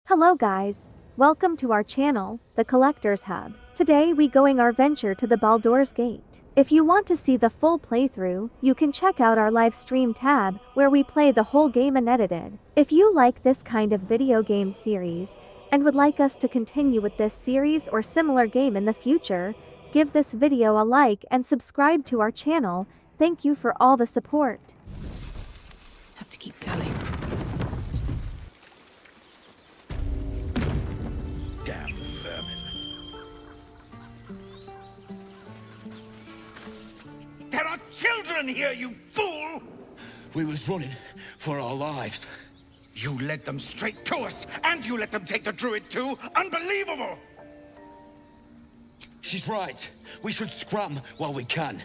Hello guys, welcome to our channel, The Collector's Hub. Today we going our venture to the Baldur's Gate. If you want to see the full playthrough, you can check out our live stream tab, where we play the whole game unedited. If you like this kind of video game series, and would like us to continue with this series or similar game in the future, give this video a like and subscribe to our channel. Thank you for all the support. Have to keep going. Damn vermin. There are children here, you fool! We was running for our lives. You led them straight to us, and you let them take the druid too? Unbelievable! She's right. We should scram while we can.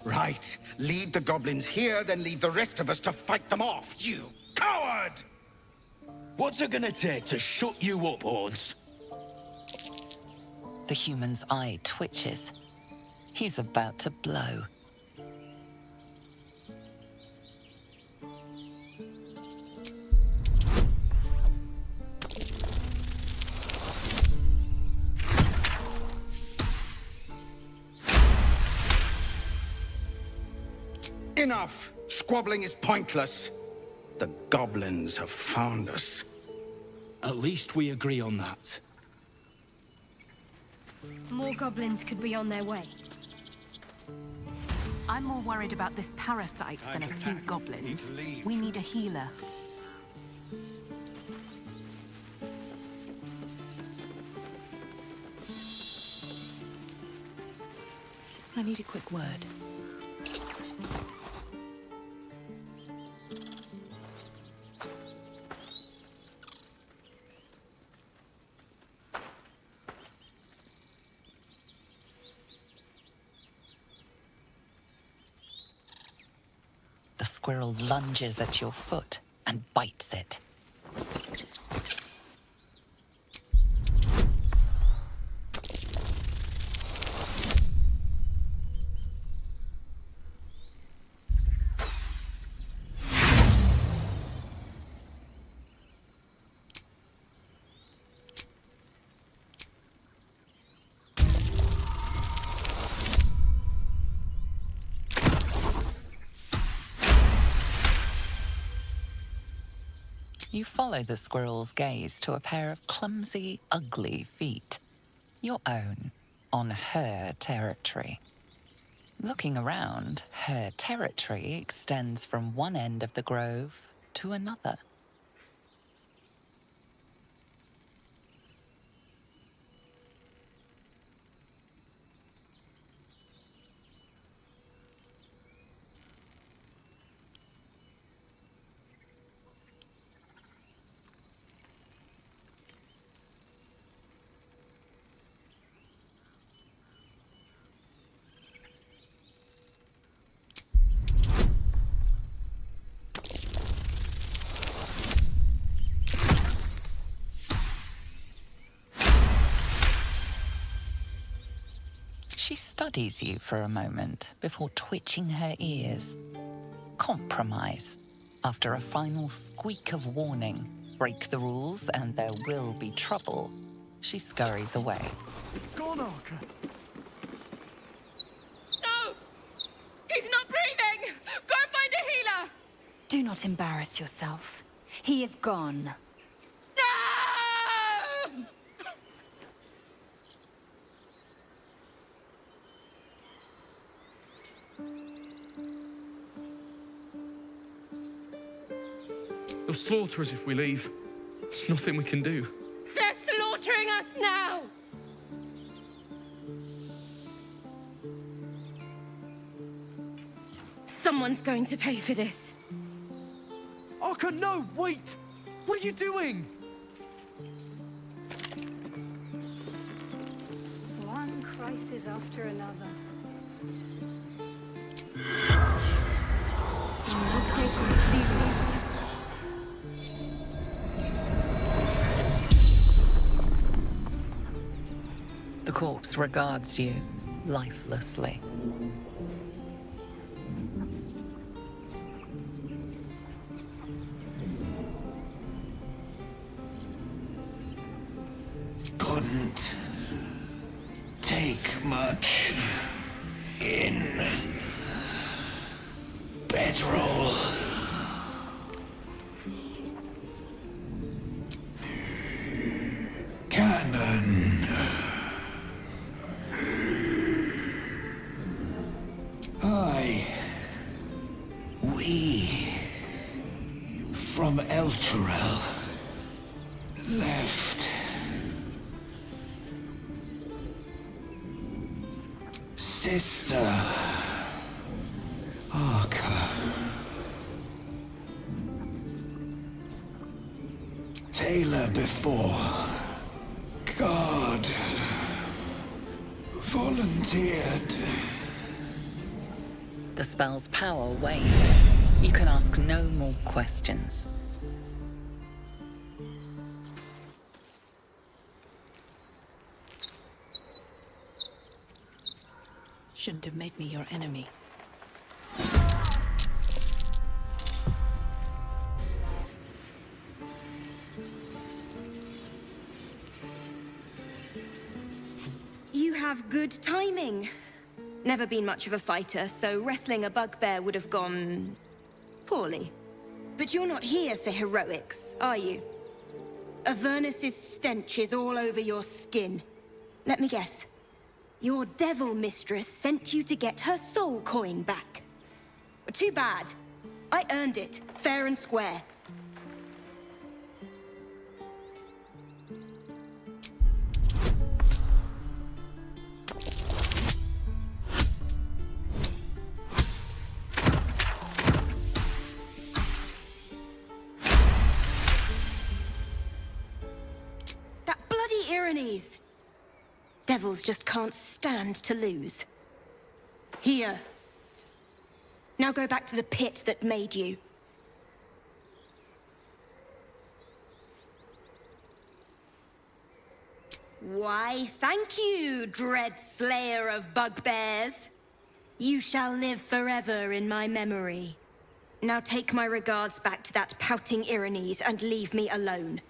Right. Lead the goblins here, then leave the rest of us to fight them off, you coward! What's it gonna take to shut you up, Horns? The human's eye twitches. He's about to blow. Enough! Squabbling is pointless. The goblins have found us. At least we agree on that. More goblins could be on their way. I'm more worried about this parasite than a few goblins. We need a healer. I need a quick word. The squirrel lunges at your foot and bites it. You follow the squirrel's gaze to a pair of clumsy, ugly feet. Your own, on her territory. Looking around, her territory extends from one end of the grove to another. She studies you for a moment before twitching her ears. Compromise. After a final squeak of warning, break the rules and there will be trouble, she scurries away. It's gone, Arca. No! He's not breathing! Go find a healer! Do not embarrass yourself. He is gone. No! They'll slaughter us if we leave. There's nothing we can do. They're slaughtering us now! Someone's going to pay for this. Arca, no! Wait! What are you doing? One crisis after another. The corpse regards you lifelessly. in. Bedroll. Cannon. We from Elturel left. Sister Arca. Taylor before. God volunteered. The spell's power wanes. You can ask no more questions. Shouldn't have made me your enemy. You have good timing. Never been much of a fighter, so wrestling a bugbear would have gone poorly. But you're not here for heroics, are you? Avernus's stench is all over your skin. Let me guess. Your devil mistress sent you to get her soul coin back. Too bad. I earned it, fair and square. That bloody Irenes! Devils just can't stand to lose. Here. Now go back to the pit that made you. Why, thank you, dread slayer of bugbears. You shall live forever in my memory. Now take my regards back to that pouting Irenes and leave me alone.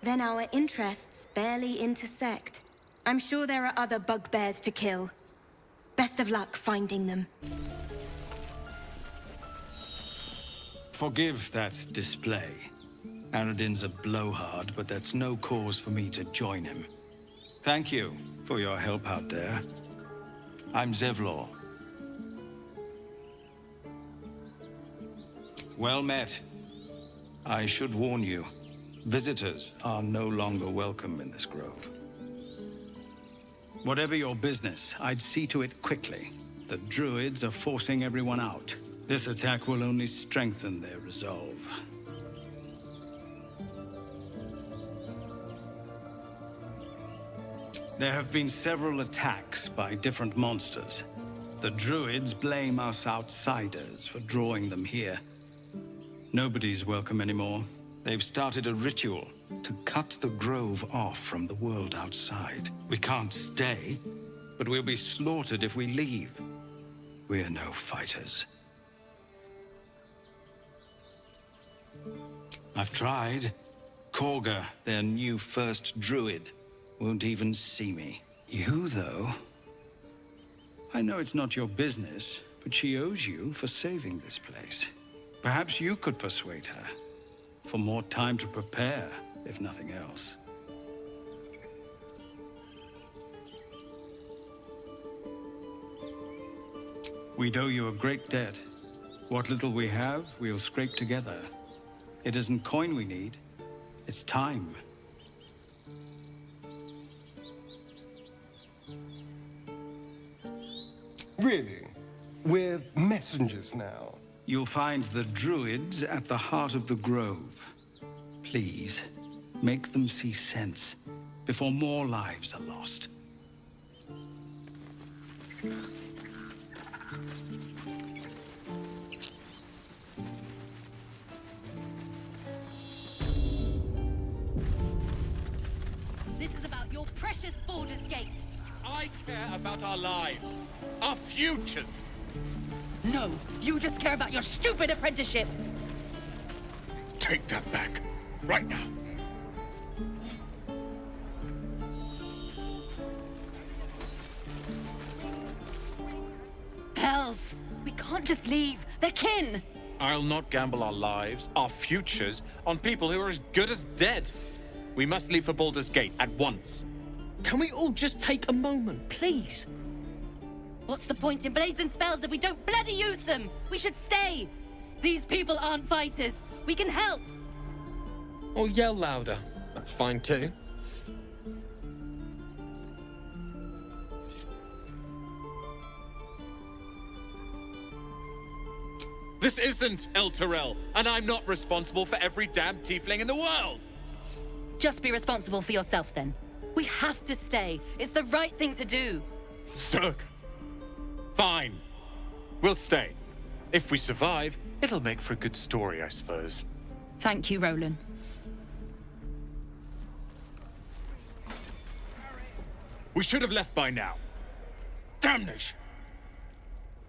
Then our interests barely intersect. I'm sure there are other bugbears to kill. Best of luck finding them. Forgive that display. Aradin's a blowhard, but that's no cause for me to join him. Thank you for your help out there. I'm Zevlor. Well met. I should warn you, visitors are no longer welcome in this grove. Whatever your business, I'd see to it quickly. The druids are forcing everyone out. This attack will only strengthen their resolve. There have been several attacks by different monsters. The druids blame us outsiders for drawing them here. Nobody's welcome anymore. They've started a ritual to cut the grove off from the world outside. We can't stay, but we'll be slaughtered if we leave. We're no fighters. I've tried. Korga, their new first druid, won't even see me. You, though? I know it's not your business, but she owes you for saving this place. Perhaps you could persuade her. For more time to prepare, if nothing else. We'd owe you a great debt. What little we have, we'll scrape together. It isn't coin we need, it's time. Really? We're messengers now. You'll find the druids at the heart of the grove. Please, make them see sense before more lives are lost. This is about your precious Baldur's Gate. I care about our lives, our futures. No, you just care about your stupid apprenticeship. Take that back, right now. spells. We can't just leave. They're kin. I'll not gamble our lives, our futures, on people who are as good as dead. We must leave for Baldur's Gate at once. Can we all just take a moment, please? What's the point in blades and spells if we don't bloody use them? We should stay. These people aren't fighters. We can help. Or yell louder. That's fine too. This isn't El Terrell, and I'm not responsible for every damn tiefling in the world! Just be responsible for yourself then. We have to stay. It's the right thing to do. Zerg. Fine. We'll stay. If we survive, it'll make for a good story, I suppose. Thank you, Roland. We should have left by now. Damnation!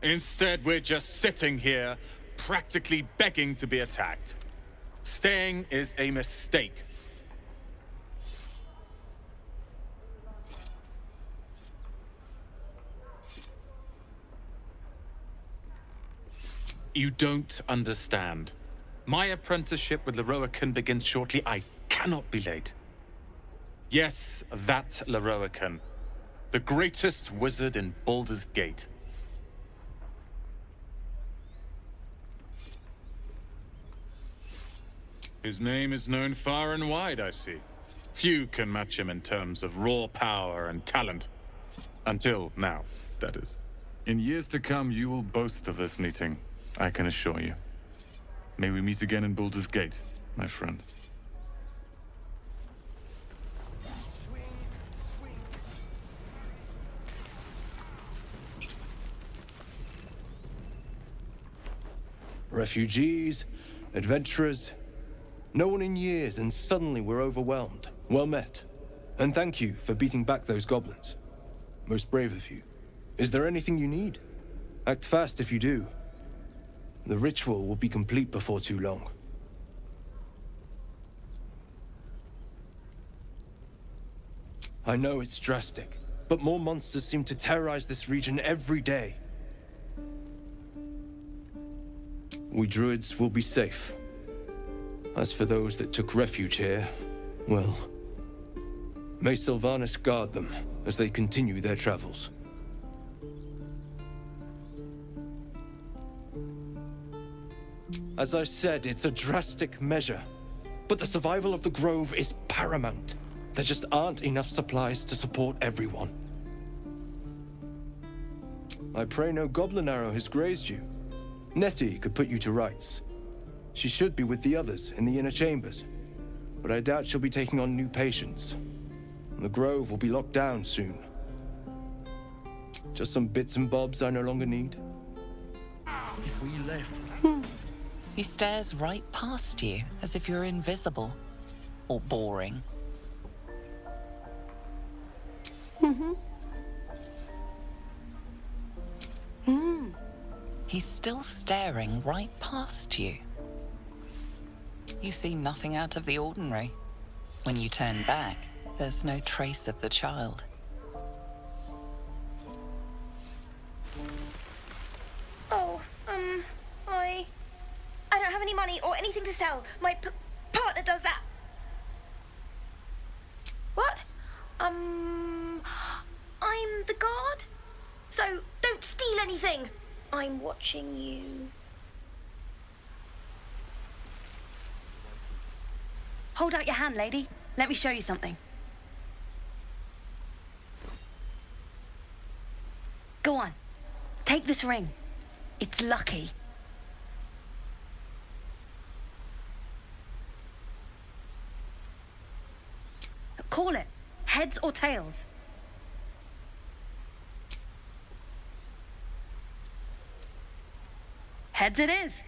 Instead, we're just sitting here, practically begging to be attacked. Staying is a mistake. You don't understand. My apprenticeship with Leroican begins shortly. I cannot be late. Yes, that Leroican. The greatest wizard in Baldur's Gate. His name is known far and wide, I see. Few can match him in terms of raw power and talent. Until now, that is. In years to come, you will boast of this meeting, I can assure you. May we meet again in Baldur's Gate, my friend. Refugees, adventurers, no one in years, and suddenly we're overwhelmed. Well met. And thank you for beating back those goblins. Most brave of you. Is there anything you need? Act fast if you do. The ritual will be complete before too long. I know it's drastic, but more monsters seem to terrorize this region every day. We druids will be safe. As for those that took refuge here, well, may Sylvanas guard them as they continue their travels. As I said, it's a drastic measure, but the survival of the Grove is paramount. There just aren't enough supplies to support everyone. I pray no goblin arrow has grazed you. Nettie could put you to rights. She should be with the others in the inner chambers, but I doubt she'll be taking on new patients. The Grove will be locked down soon. Just some bits and bobs I no longer need. If we left... He stares right past you, as if you're invisible. Or boring. He's still staring right past you. You see nothing out of the ordinary. When you turn back, there's no trace of the child. Oh, I don't have any money or anything to sell. My partner does that. What? I'm the guard. So don't steal anything. I'm watching you. Hold out your hand, lady. Let me show you something. Go on. Take this ring. It's lucky. Call it. Heads or tails? Heads it is.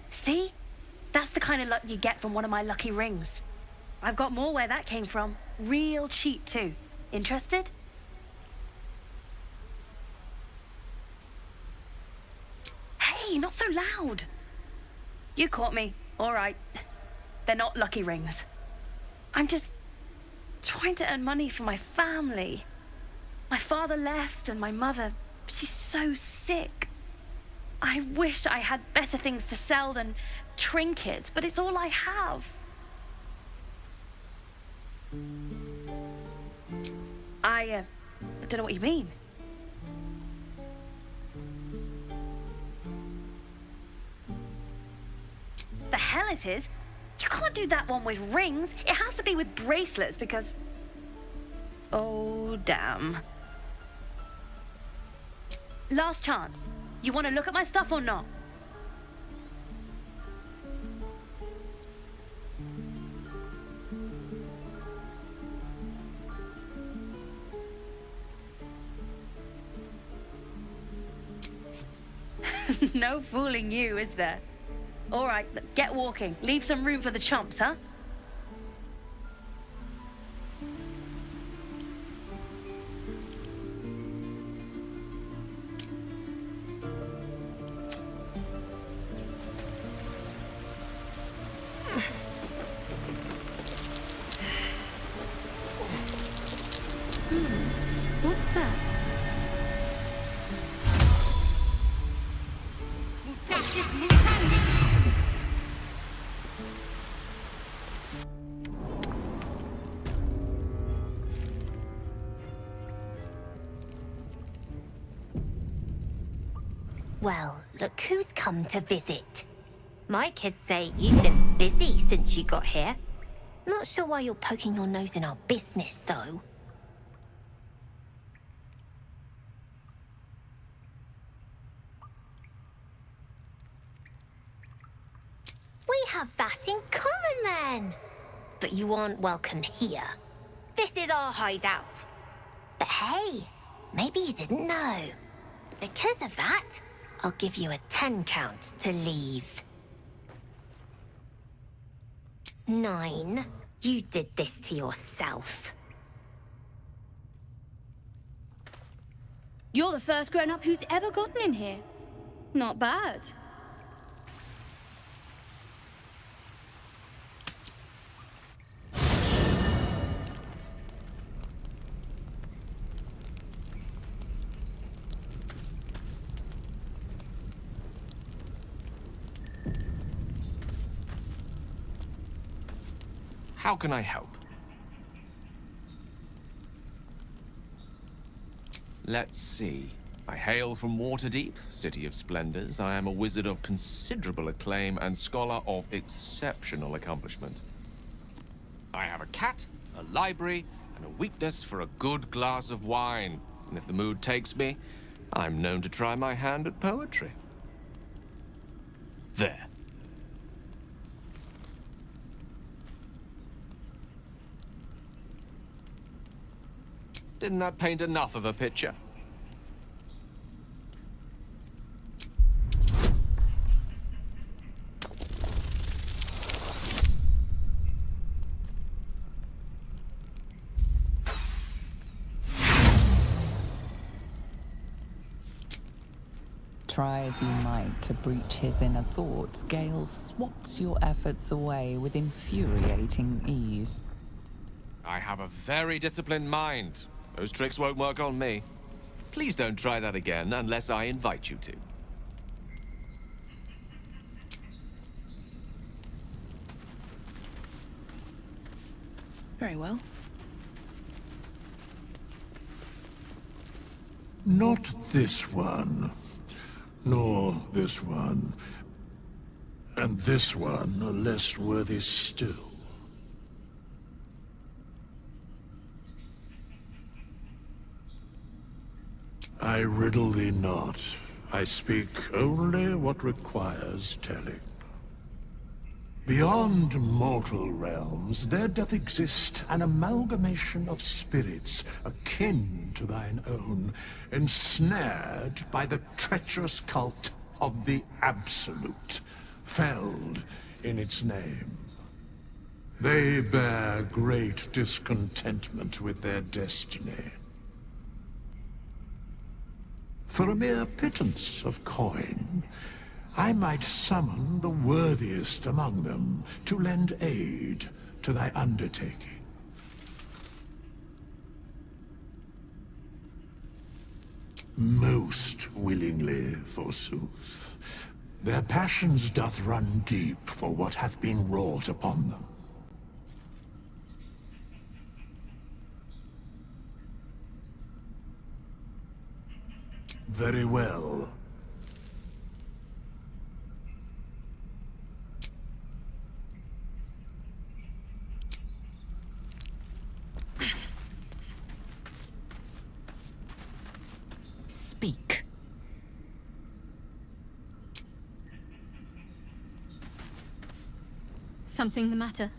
See? That's the kind of luck you get from one of my lucky rings. I've got more where that came from. Real cheap, too. Interested? Hey, not so loud. You caught me. All right. They're not lucky rings. I'm just trying to earn money for my family. My father left and my mother, she's so sick. I wish I had better things to sell than trinkets, but it's all I have. I don't know what you mean. The hell it is? You can't do that one with rings. It has to be with bracelets because... Oh, damn. Last chance. You want to look at my stuff or not? No fooling you, is there? All right, get walking. Leave some room for the chumps, huh? What's that? Well, look who's come to visit. My kids say you've been busy since you got here. Not sure why you're poking your nose in our business, though. We have that in common, then. But you aren't welcome here. This is our hideout. But hey, maybe you didn't know. Because of that, I'll give you a 10 count to leave. 9. You did this to yourself. You're the first grown-up who's ever gotten in here. Not bad. How can I help? Let's see. I hail from Waterdeep, City of Splendors. I am a wizard of considerable acclaim and scholar of exceptional accomplishment. I have a cat, a library, and a weakness for a good glass of wine. And if the mood takes me, I'm known to try my hand at poetry. There. Didn't that paint enough of a picture? Try as you might to breach his inner thoughts, Gale swats your efforts away with infuriating ease. I have a very disciplined mind. Those tricks won't work on me. Please don't try that again unless I invite you to. Very well. Not this one. Nor this one. And this one are less worthy still. I riddle thee not. I speak only what requires telling. Beyond mortal realms, there doth exist an amalgamation of spirits akin to thine own, ensnared by the treacherous cult of the Absolute, felled in its name. They bear great discontentment with their destiny. For a mere pittance of coin, I might summon the worthiest among them to lend aid to thy undertaking. Most willingly, forsooth. Their passions doth run deep for what hath been wrought upon them. Very well. Speak. Something the matter?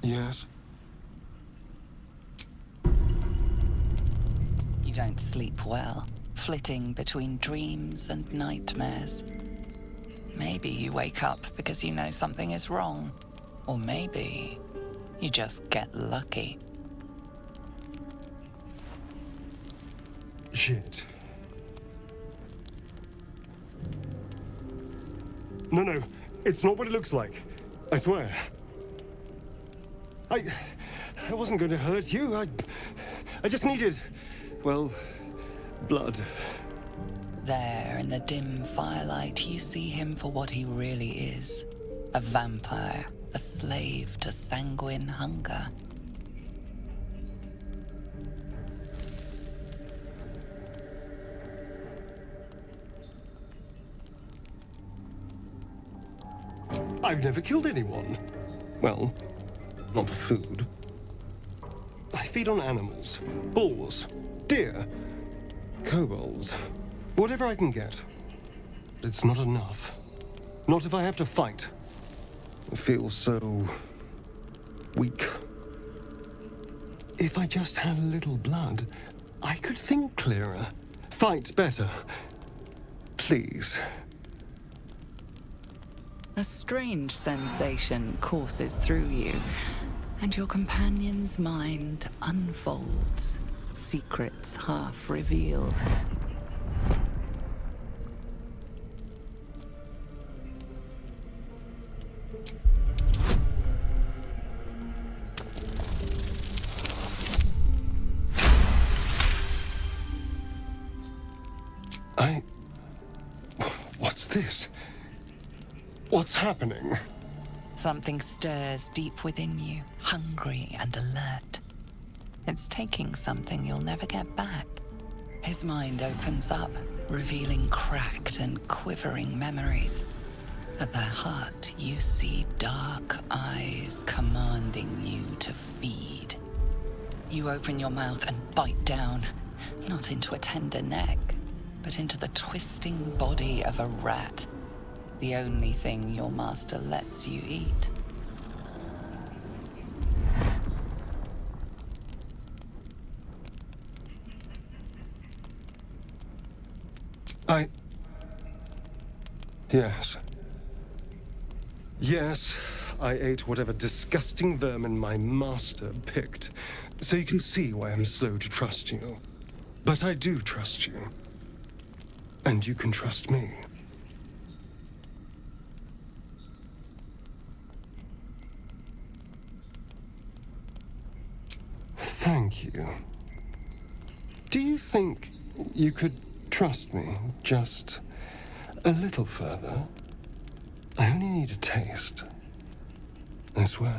Yes? You don't sleep well, flitting between dreams and nightmares. Maybe you wake up because you know something is wrong. Or maybe you just get lucky. Shit. No, it's not what it looks like. I swear. I wasn't going to hurt you. I just needed, well, blood. There, in the dim firelight, you see him for what he really is. A vampire, a slave to sanguine hunger. I've never killed anyone. Well, not for food. I feed on animals, boars, deer, kobolds, whatever I can get. But it's not enough. Not if I have to fight. I feel so weak. If I just had a little blood, I could think clearer, fight better. Please. A strange sensation courses through you, and your companion's mind unfolds, secrets half revealed. What's this? What's happening? Something stirs deep within you, hungry and alert. It's taking something you'll never get back. His mind opens up, revealing cracked and quivering memories. At their heart, you see dark eyes commanding you to feed. You open your mouth and bite down, not into a tender neck, but into the twisting body of a rat. The only thing your master lets you eat. Yes. Yes, I ate whatever disgusting vermin my master picked. So you can see why I'm slow to trust you. But I do trust you. And you can trust me. Thank you. Do you think you could trust me just a little further? I only need a taste. I swear.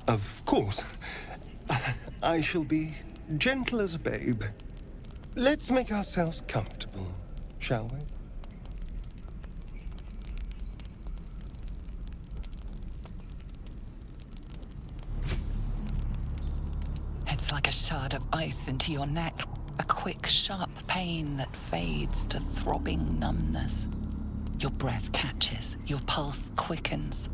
Of course. I shall be gentle as a babe. Let's make ourselves comfortable, shall we? It's like a shard of ice into your neck, a quick, sharp pain that fades to throbbing numbness. Your breath catches, your pulse quickens.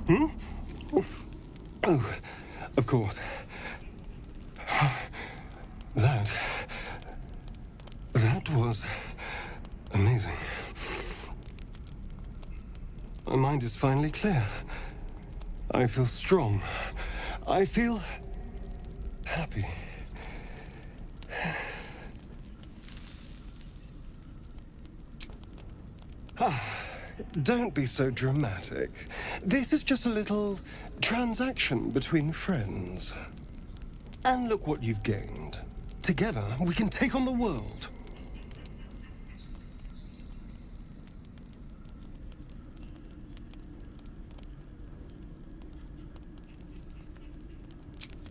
Hmm? Oh, of course. That was amazing. My mind is finally clear. I feel strong. I feel happy. Don't be so dramatic. This is just a little transaction between friends. And look what you've gained. Together, we can take on the world.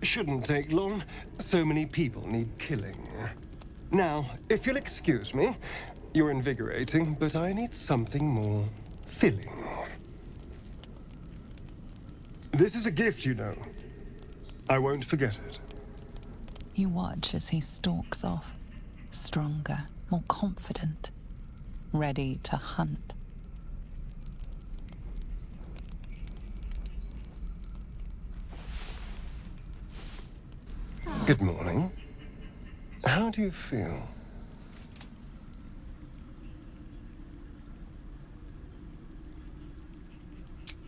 Shouldn't take long. So many people need killing. Now, if you'll excuse me, you're invigorating, but I need something more filling. This is a gift, you know. I won't forget it. You watch as he stalks off, stronger, more confident, ready to hunt. Good morning. How do you feel?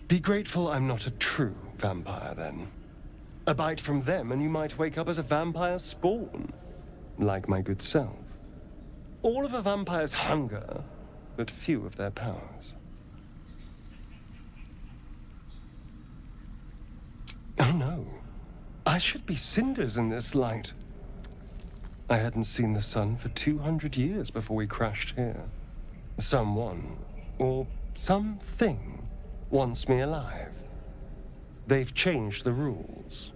Be grateful I'm not a true vampire, then. A bite from them and you might wake up as a vampire spawn. Like my good self. All of a vampire's hunger, but few of their powers. Oh no. I should be cinders in this light. I hadn't seen the sun for 200 years before we crashed here. Someone, or something, wants me alive. They've changed the rules.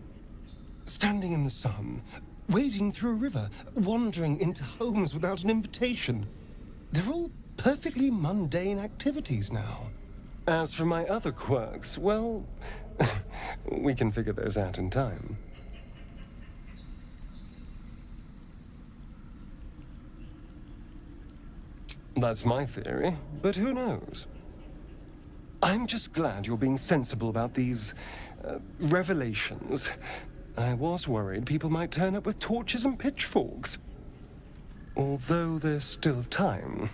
Standing in the sun, wading through a river, wandering into homes without an invitation. They're all perfectly mundane activities now. As for my other quirks, well, we can figure those out in time. That's my theory, but who knows? I'm just glad you're being sensible about these revelations. I was worried people might turn up with torches and pitchforks. Although there's still time.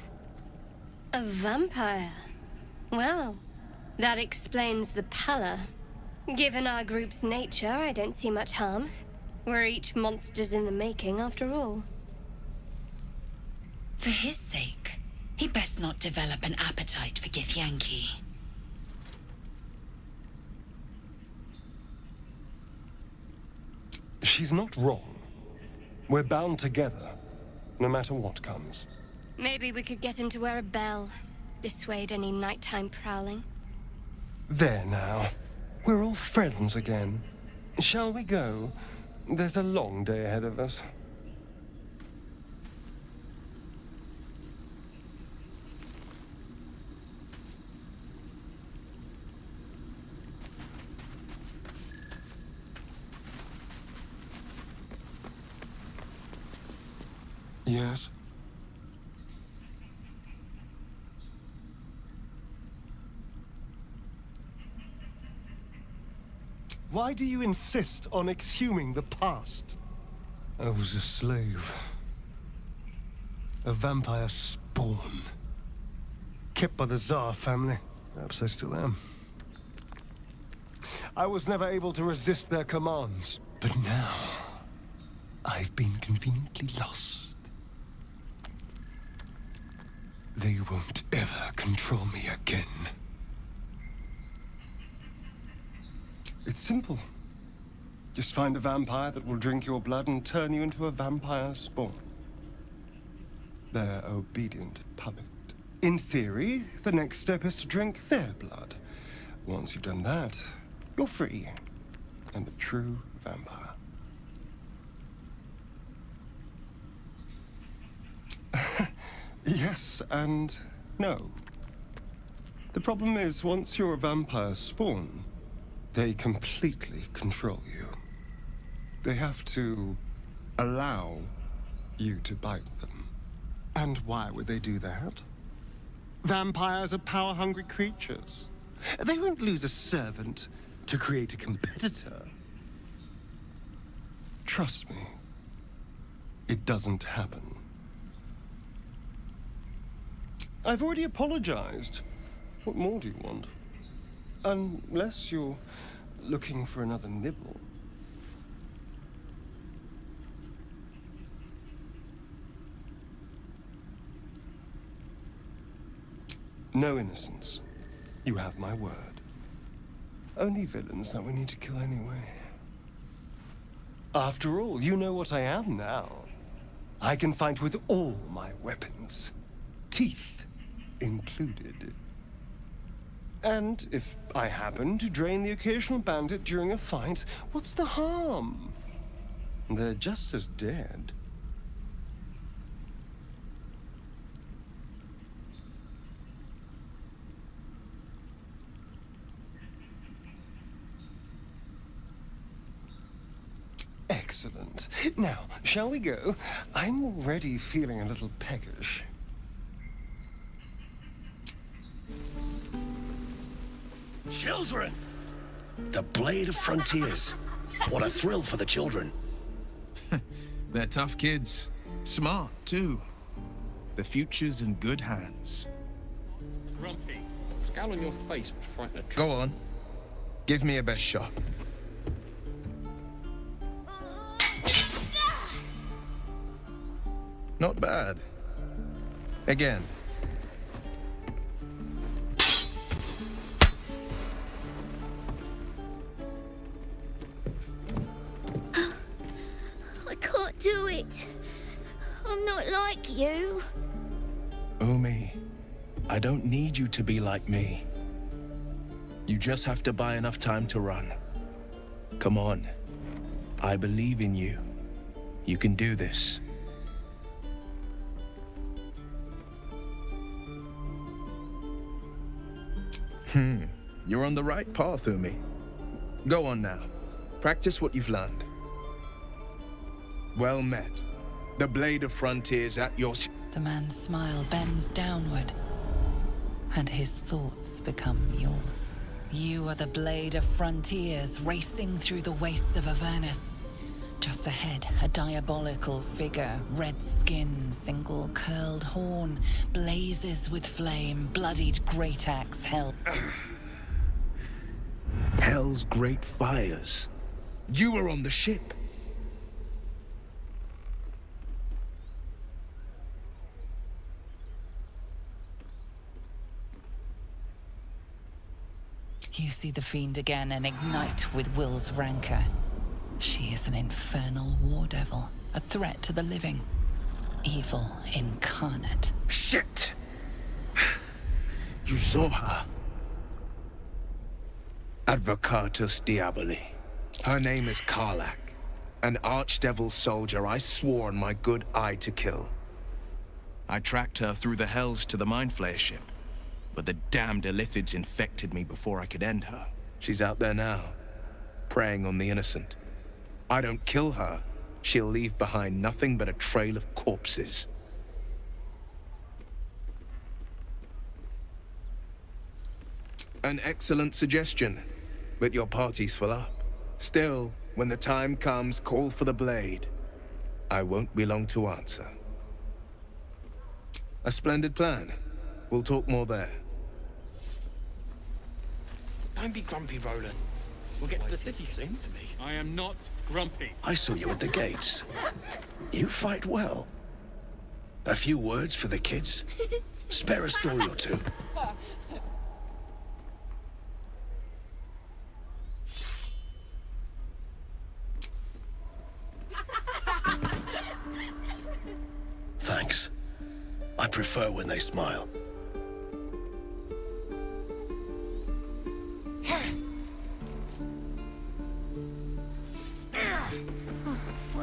A vampire? Well, that explains the pallor. Given our group's nature, I don't see much harm. We're each monsters in the making, after all. For his sake, he best not develop an appetite for Githyanki. She's not wrong. We're bound together, no matter what comes. Maybe we could get him to wear a bell. Dissuade any nighttime prowling. There now. We're all friends again. Shall we go? There's a long day ahead of us. Yes? Why do you insist on exhuming the past? I was a slave. A vampire spawn. Kept by the Tsar family. Perhaps I still am. I was never able to resist their commands. But now, I've been conveniently lost. They won't ever control me again. It's simple. Just find a vampire that will drink your blood and turn you into a vampire spawn. Their obedient puppet. In theory, the next step is to drink their blood. Once you've done that, you're free. And a true vampire. Yes and no. The problem is, once your vampires spawn, they completely control you. They have to allow you to bite them. And why would they do that? Vampires are power-hungry creatures. They won't lose a servant to create a competitor. Trust me, it doesn't happen. I've already apologized. What more do you want? Unless you're looking for another nibble. No innocence. You have my word. Only villains that we need to kill anyway. After all, you know what I am now. I can fight with all my weapons. Teeth included. And if I happen to drain the occasional bandit during a fight, what's the harm? They're just as dead. Excellent. Now, shall we go? I'm already feeling a little peckish. Children! The Blade of Frontiers. What a thrill for the children. They're tough kids. Smart, too. The future's in good hands. Grumpy, scowl on your face would frighten a Go on. Give me a best shot. Not bad. Again. I can't do it. I'm not like you. Umi, I don't need you to be like me. You just have to buy enough time to run. Come on. I believe in you. You can do this. You're on the right path, Umi. Go on now. Practice what you've learned. Well met. The Blade of Frontiers at your... The man's smile bends downward, and his thoughts become yours. You are the Blade of Frontiers, racing through the wastes of Avernus. Just ahead, a diabolical figure, red skin, single curled horn, blazes with flame, bloodied great axe held. Hell's great fires. You were on the ship. You see the fiend again and ignite with Will's rancor. She is an infernal war devil, a threat to the living. Evil incarnate. Shit! You saw her. Advocatus Diaboli. Her name is Karlach, an archdevil soldier I swore on my good eye to kill. I tracked her through the hells to the Mind Flayer ship, but the damned Illithids infected me before I could end her. She's out there now, preying on the innocent. I don't kill her, she'll leave behind nothing but a trail of corpses. An excellent suggestion, but your party's full up. Still, when the time comes, call for the blade. I won't be long to answer. A splendid plan. We'll talk more there. Don't be grumpy, Roland. We'll get to the city soon. I am not grumpy. I saw you at the gates. You fight well. A few words for the kids? Spare a story or two. Thanks. I prefer when they smile.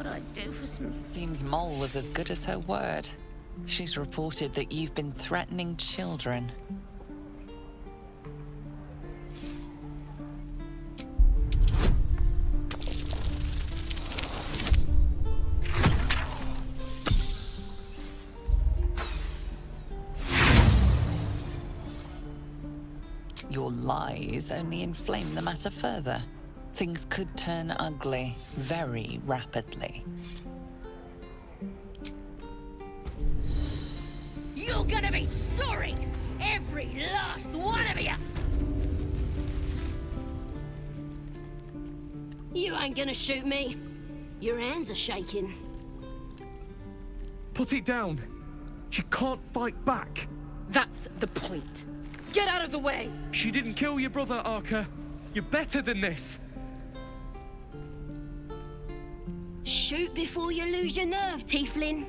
what I'd do for some... Seems Mole was as good as her word. She's reported that you've been threatening children. Your lies only inflame the matter further. Things could turn ugly very rapidly. You're gonna be sorry! Every last one of you! You ain't gonna shoot me. Your hands are shaking. Put it down. She can't fight back. That's the point. Get out of the way! She didn't kill your brother, Arca. You're better than this. Shoot before you lose your nerve, Tiefling.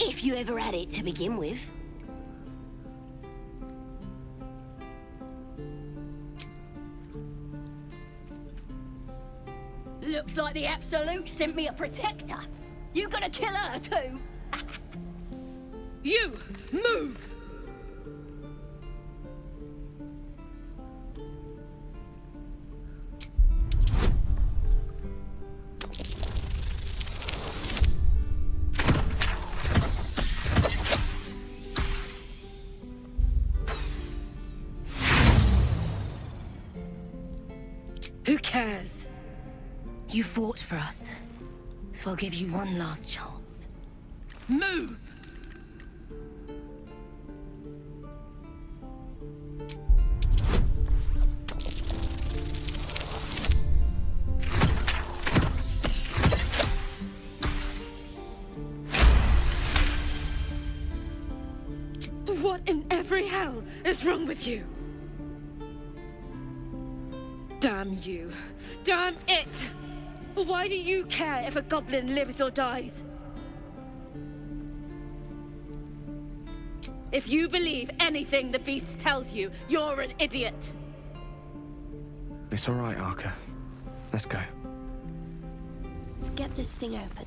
If you ever had it to begin with. Looks like the Absolute sent me a protector. You gonna kill her too? You! Move! Who cares? You fought for us, so I'll give you one last chance. Move! What in every hell is wrong with you? Damn you. Damn it! Why do you care if a goblin lives or dies? If you believe anything the beast tells you, you're an idiot. It's all right, Arca. Let's go. Let's get this thing open.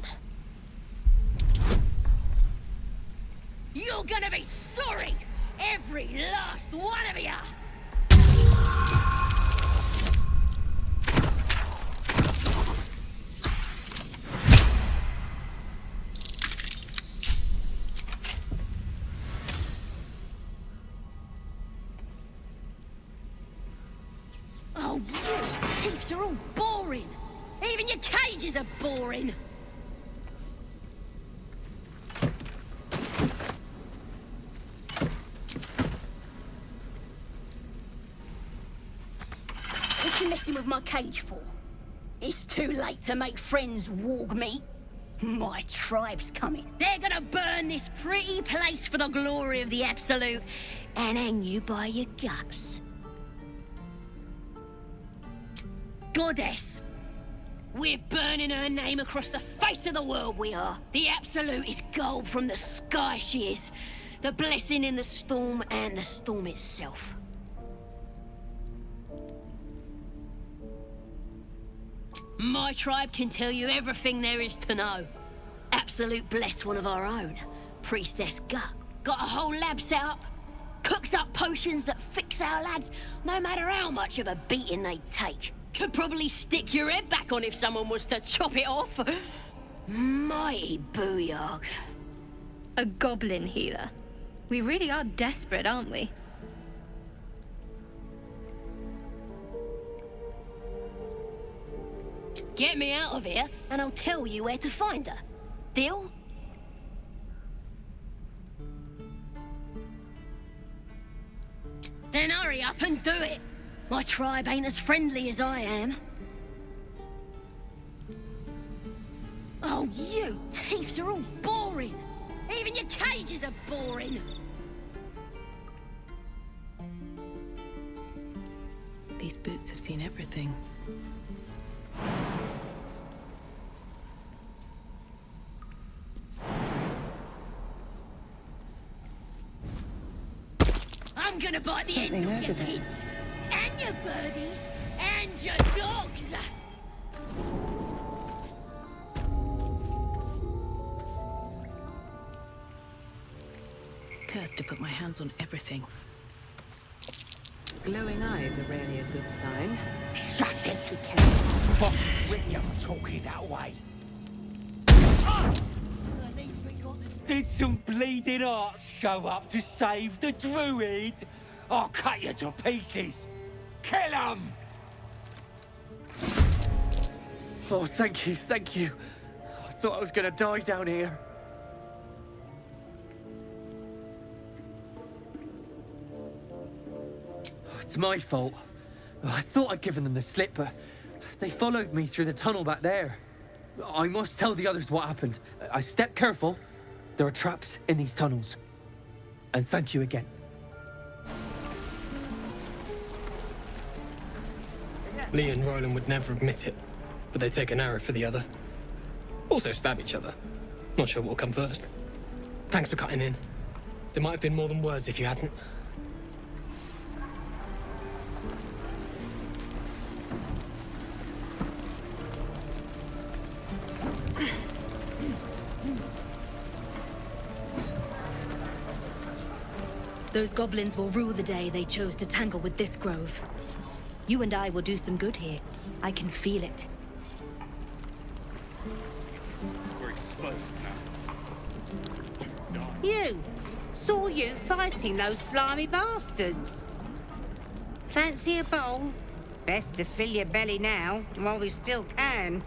You're gonna be sorry! Every last one of you! Oh, you thieves are all boring! Even your cages are boring! What you messing with my cage for? It's too late to make friends, warg meat. My tribe's coming. They're gonna burn this pretty place for the glory of the Absolute and hang you by your guts. Goddess! We're burning her name across the face of the world, we are. The Absolute is gold from the sky, she is. The blessing in the storm and the storm itself. My tribe can tell you everything there is to know. Absolute bless one of our own. Priestess Gut. Got a whole lab set up. Cooks up potions that fix our lads, no matter how much of a beating they take. Could probably stick your head back on if someone was to chop it off. Mighty booyog. A goblin healer. We really are desperate, aren't we? Get me out of here, and I'll tell you where to find her. Deal? Then hurry up and do it. My tribe ain't as friendly as I am. Oh, you thieves are all boring. Even your cages are boring. These boots have seen everything. I'm gonna bite the ends off your kids, and your birdies, and your dogs. cursed to put my hands on everything. Glowing eyes are rarely a good sign. Shut it! Boss, with you for talking that way. Did some bleeding hearts show up to save the druid? I'll cut you to pieces. Kill him! Oh, thank you, thank you. I thought I was gonna die down here. It's my fault. I thought I'd given them the slip, but they followed me through the tunnel back there. I must tell the others what happened. I stepped careful. There are traps in these tunnels. And thank you again. Lee and Roland would never admit it, but they take an arrow for the other. Also stab each other. Not sure what'll come first. Thanks for cutting in. There might have been more than words if you hadn't. Those goblins will rue the day they chose to tangle with this grove. You and I will do some good here. I can feel it. We're exposed now. You! Saw you fighting those slimy bastards. Fancy a bowl? Best to fill your belly now, while we still can.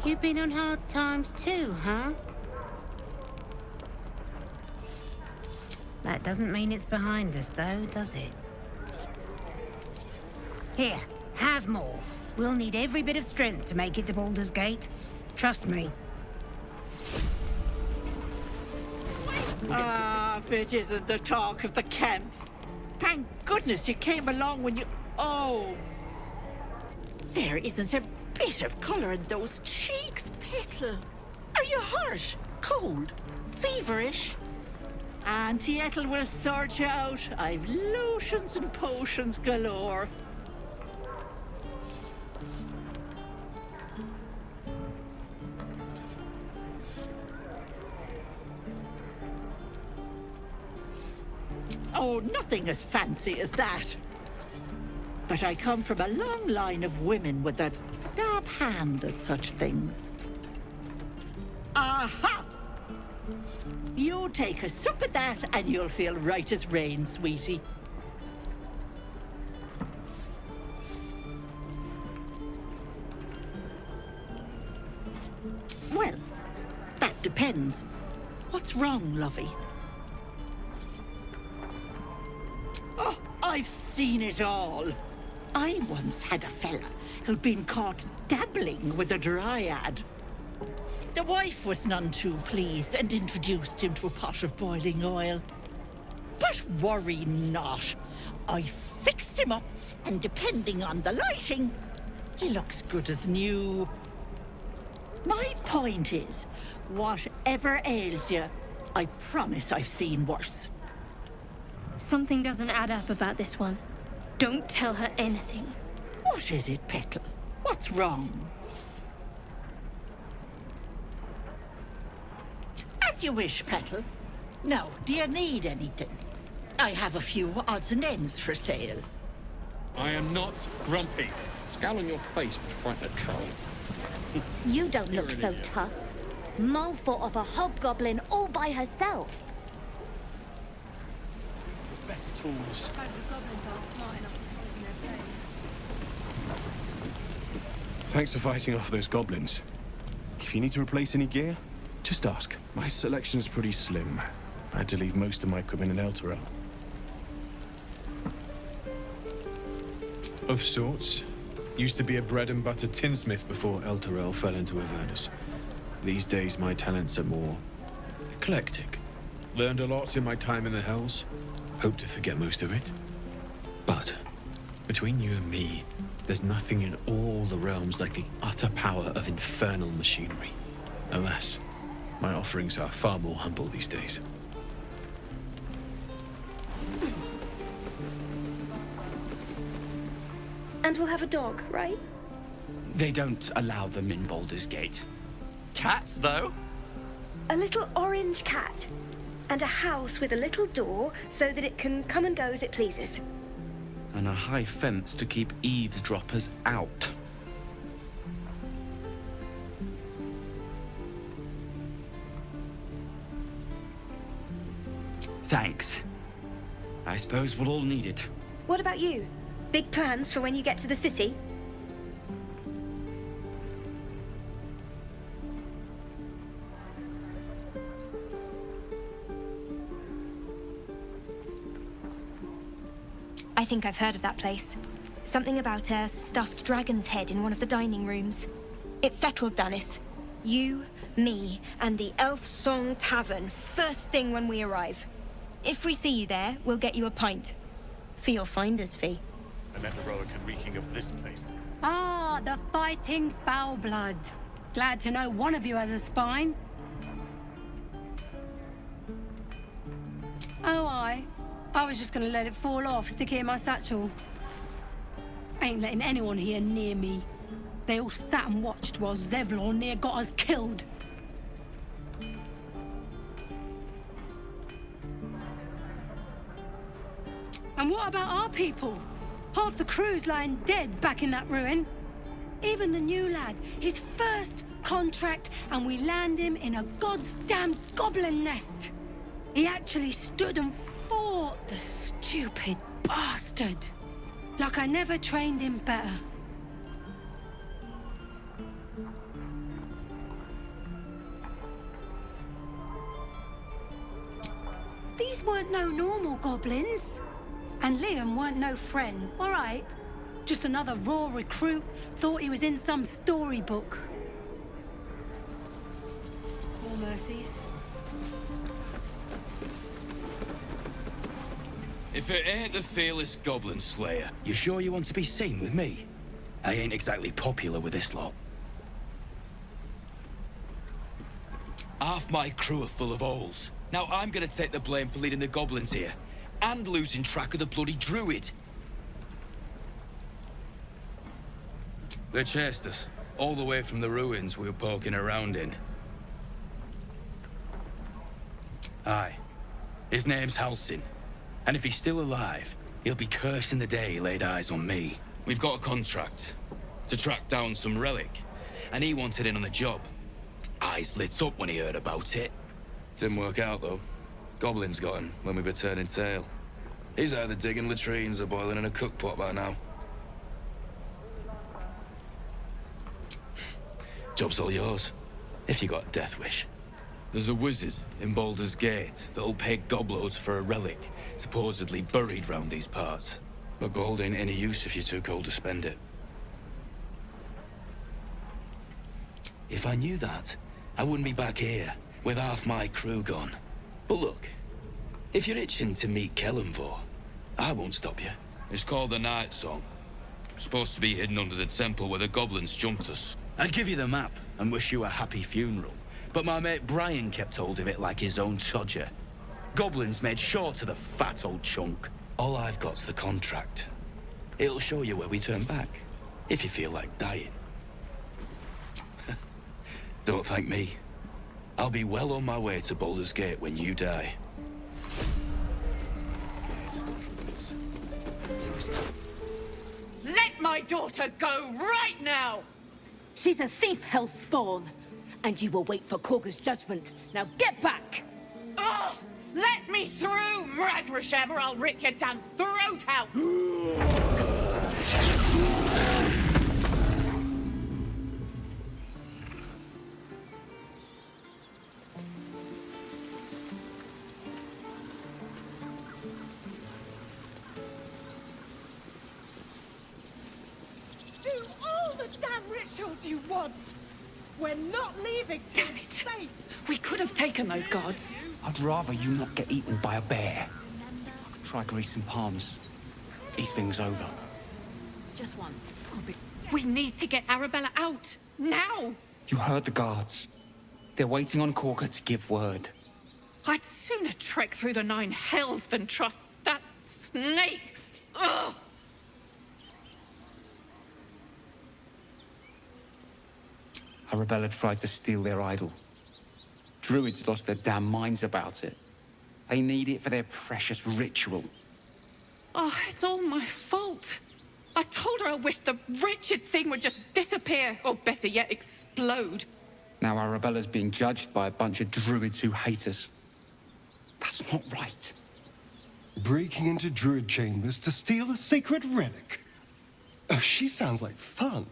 You've been on hard times too, huh? That doesn't mean it's behind us, though, does it? Here, have more. We'll need every bit of strength to make it to Baldur's Gate. Trust me. Ah, if it isn't the talk of the camp. Thank goodness you came along when you... Oh! There isn't a bit of colour in those cheeks, Petal. Are you hurt? Cold? Feverish? Auntie Ethel will sort you out. I've lotions and potions galore. Oh, nothing as fancy as that. But I come from a long line of women with a dab hand at such things. Aha! You take a sup at that and you'll feel right as rain, sweetie. Well, that depends. What's wrong, lovey? Oh, I've seen it all. I once had a fella who'd been caught dabbling with a dryad. The wife was none too pleased and introduced him to a pot of boiling oil. But worry not. I fixed him up, and depending on the lighting, he looks good as new. My point is, whatever ails you, I promise I've seen worse. Something doesn't add up about this one. Don't tell her anything. What is it, Petal? What's wrong? As you wish, Petal. Now, do you need anything? I have a few odds and ends for sale. I am not grumpy. Scowl on your face would frighten a troll. You don't look so tough. Mull fought off a hobgoblin all by herself. Better tools. Thanks for fighting off those goblins. If you need to replace any gear, just ask. My selection's pretty slim. I had to leave most of my equipment in Elturel. Of sorts. Used to be a bread and butter tinsmith before Elturel fell into Avernus. These days my talents are more eclectic. Learned a lot in my time in the Hells. Hope to forget most of it. But between you and me, there's nothing in all the realms like the utter power of infernal machinery. Alas, my offerings are far more humble these days. And we'll have a dog, right? They don't allow them in Baldur's Gate. Cats, though? A little orange cat. And a house with a little door so that it can come and go as it pleases. And a high fence to keep eavesdroppers out. Thanks. I suppose we'll all need it. What about you? Big plans for when you get to the city? I think I've heard of that place. Something about a stuffed dragon's head in one of the dining rooms. It's settled, Dennis. You, me, and the Elf Song Tavern first thing when we arrive. If we see you there, we'll get you a pint. For your finder's fee. I meant the relic and reeking of this place. Ah, the fighting foul blood. Glad to know one of you has a spine. Oh, I was just gonna let it fall off, stick it in my satchel. Ain't letting anyone here near me. They all sat and watched while Zevlor near got us killed. And what about our people? Half the crew's lying dead back in that ruin. Even the new lad, his first contract, and we land him in a god's damned goblin nest. He actually stood and fought, the stupid bastard. Like I never trained him better. These weren't no normal goblins. And Liam weren't no friend, all right? Just another raw recruit, thought he was in some storybook. Small mercies. If it ain't the fearless Goblin Slayer, you sure you want to be seen with me? I ain't exactly popular with this lot. Half my crew are full of holes. Now I'm gonna take the blame for leading the goblins here, and losing track of the bloody druid. They chased us, all the way from the ruins we were poking around in. Aye. His name's Halsin. And if he's still alive, he'll be cursing the day he laid eyes on me. We've got a contract to track down some relic, and he wanted in on the job. Eyes lit up when he heard about it. Didn't work out, though. Goblins got him when we were turning tail. He's either digging latrines or boiling in a cookpot by now. Job's all yours, if you got a death wish. There's a wizard in Baldur's Gate that'll pay gobloads for a relic, supposedly buried round these parts. But gold ain't any use if you're too cold to spend it. If I knew that, I wouldn't be back here, with half my crew gone. But look, if you're itching to meet Kellenvor, I won't stop you. It's called the Night Song. Supposed to be hidden under the temple where the goblins jumped us. I'd give you the map and wish you a happy funeral, but my mate Brian kept hold of it like his own todger. Goblins made sure to the fat old chunk. All I've got's the contract. It'll show you where we turn back, if you feel like dying. Don't thank me. I'll be well on my way to Baldur's Gate when you die. Let my daughter go right now! She's a thief, hellspawn, and you will wait for Korga's judgment. Now get back! Oh, let me through, Mragrasham, or I'll rip your damn throat out! Do all the damn rituals you want! We're not leaving till Damn it! it's safe! We could have taken those guards. I'd rather you not get eaten by a bear. I could try greasing palms. These things over. Just once. We need to get Arabella out, now! You heard the guards. They're waiting on Korga to give word. I'd sooner trek through the 9 hells than trust that snake! Ugh! Arabella tried to steal their idol. druids lost their damn minds about it. They need it for their precious ritual. Oh, it's all my fault. I told her I wished the wretched thing would just disappear, or better yet, explode. Now Arabella's being judged by a bunch of druids who hate us. That's not right. Breaking into druid chambers to steal a sacred relic. Oh, she sounds like fun.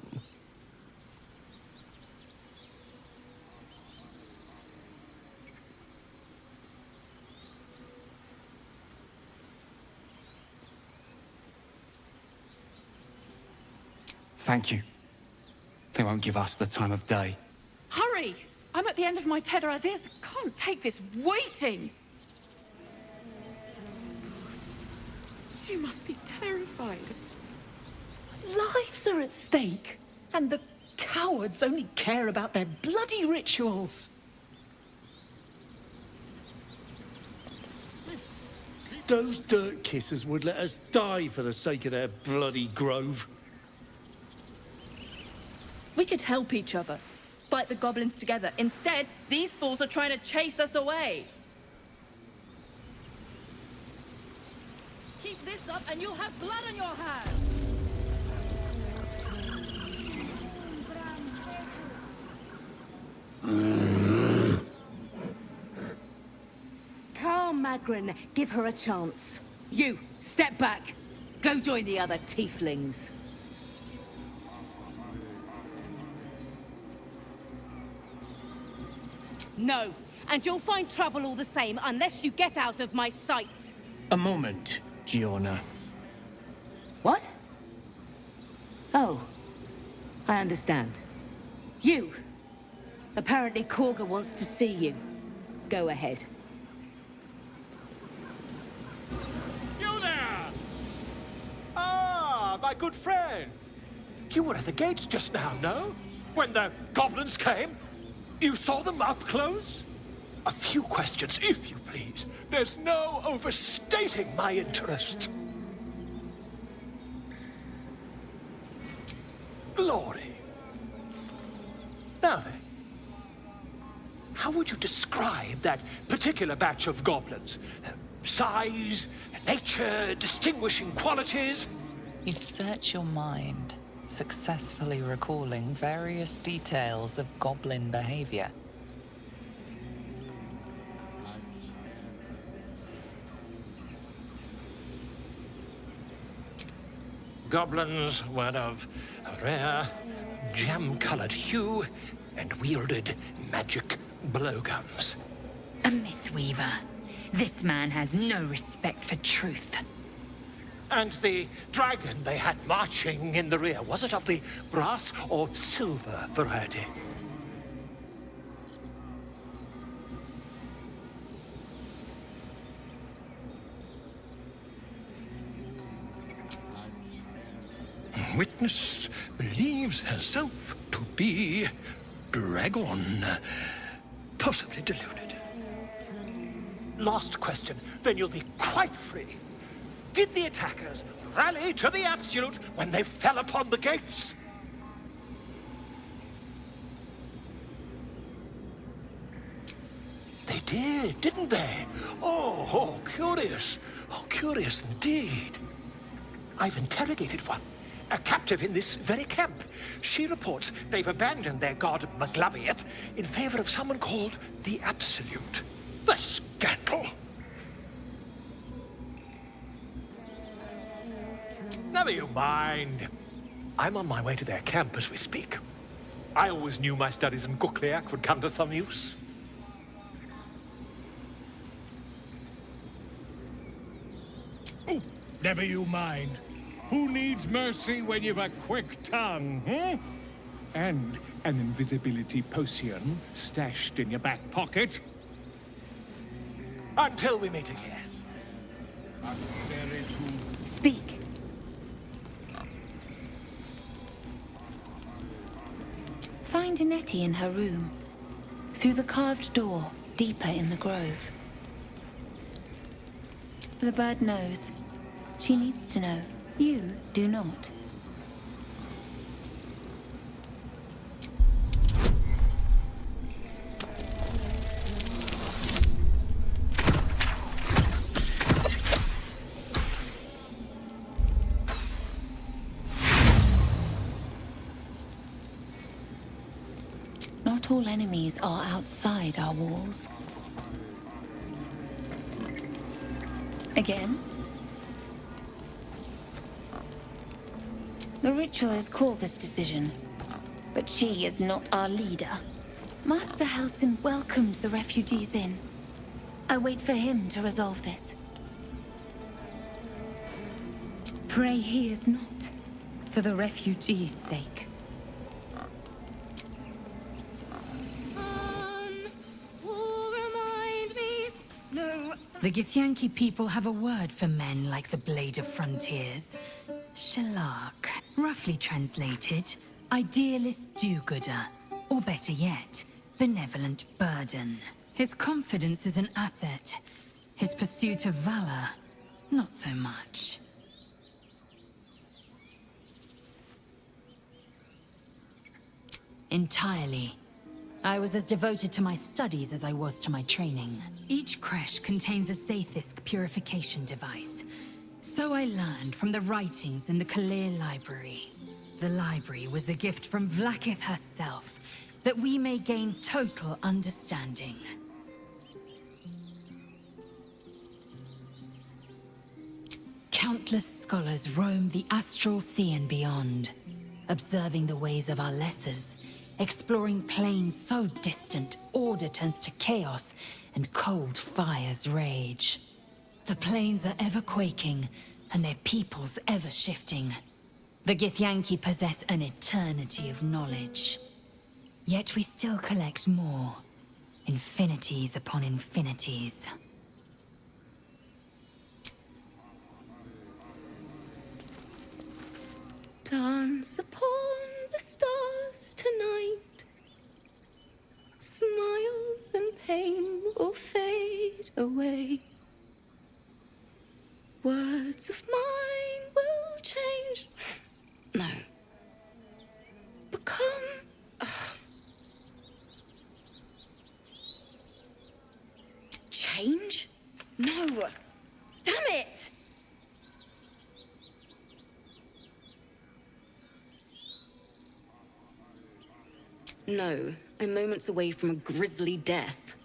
Thank you. They won't give us the time of day. Hurry! I'm at the end of my tether as is. Can't take this waiting. She must be terrified. Lives are at stake, and the cowards only care about their bloody rituals. Those dirt kissers would let us die for the sake of their bloody grove. We could help each other. Fight the goblins together. Instead, these fools are trying to chase us away. Keep this up and you'll have blood on your hands. Calm, Magrin. Give her a chance. You, step back. Go join the other tieflings. No, and you'll find trouble all the same unless you get out of my sight. A moment, Giona. What? Oh, I understand. You. Apparently Korga wants to see you. Go ahead. You there! Ah, my good friend. You were at the gates just now, no? When the goblins came? You saw them up close? A few questions, if you please. There's no overstating my interest. Glory. Now then, how would you describe that particular batch of goblins? Size, nature, distinguishing qualities? You search your mind, successfully recalling various details of goblin behavior. Goblins were of a rare, jam-colored hue and wielded magic blowguns. A mythweaver. This man has no respect for truth. And the dragon they had marching in the rear, was it of the brass or silver variety? Witness believes herself to be dragon, possibly deluded. Last question, then you'll be quite free. Did the attackers rally to the Absolute when they fell upon the gates? They did, didn't they? Oh, curious. Oh, curious indeed. I've interrogated one, a captive in this very camp. She reports they've abandoned their god Maglabiet in favor of someone called the Absolute. The scandal! Never you mind. I'm on my way to their camp as we speak. I always knew my studies in Gukliak would come to some use. Oh, never you mind. Who needs mercy when you've a quick tongue, hmm? And an invisibility potion stashed in your back pocket? Until we meet again. Speak. Find Nettie in her room. Through the carved door, deeper in the grove. The bird knows. She needs to know. You do not. Not all enemies are outside our walls. Again? The ritual is Korga's decision, but she is not our leader. Master Halsin welcomed the refugees in. I wait for him to resolve this. Pray he is not, for the refugees' sake. The Githyanki people have a word for men like the Blade of Frontiers. Shalak. Roughly translated, idealist do-gooder. Or better yet, benevolent burden. His confidence is an asset. His pursuit of valor, not so much. Entirely. I was as devoted to my studies as I was to my training. Each creche contains a Zaithisk purification device. So I learned from the writings in the Kalir Library. The library was a gift from Vlaakith herself, that we may gain total understanding. Countless scholars roam the astral sea and beyond, observing the ways of our lessers, exploring planes so distant, order turns to chaos, and cold fires rage. The planes are ever quaking, and their peoples ever shifting. The Githyanki possess an eternity of knowledge. Yet we still collect more. Infinities upon infinities. Dance upon the stars tonight. Smiles and pain will fade away. Words of mine will change. No. Become. Change? No. Damn it! No, I'm moments away from a grisly death.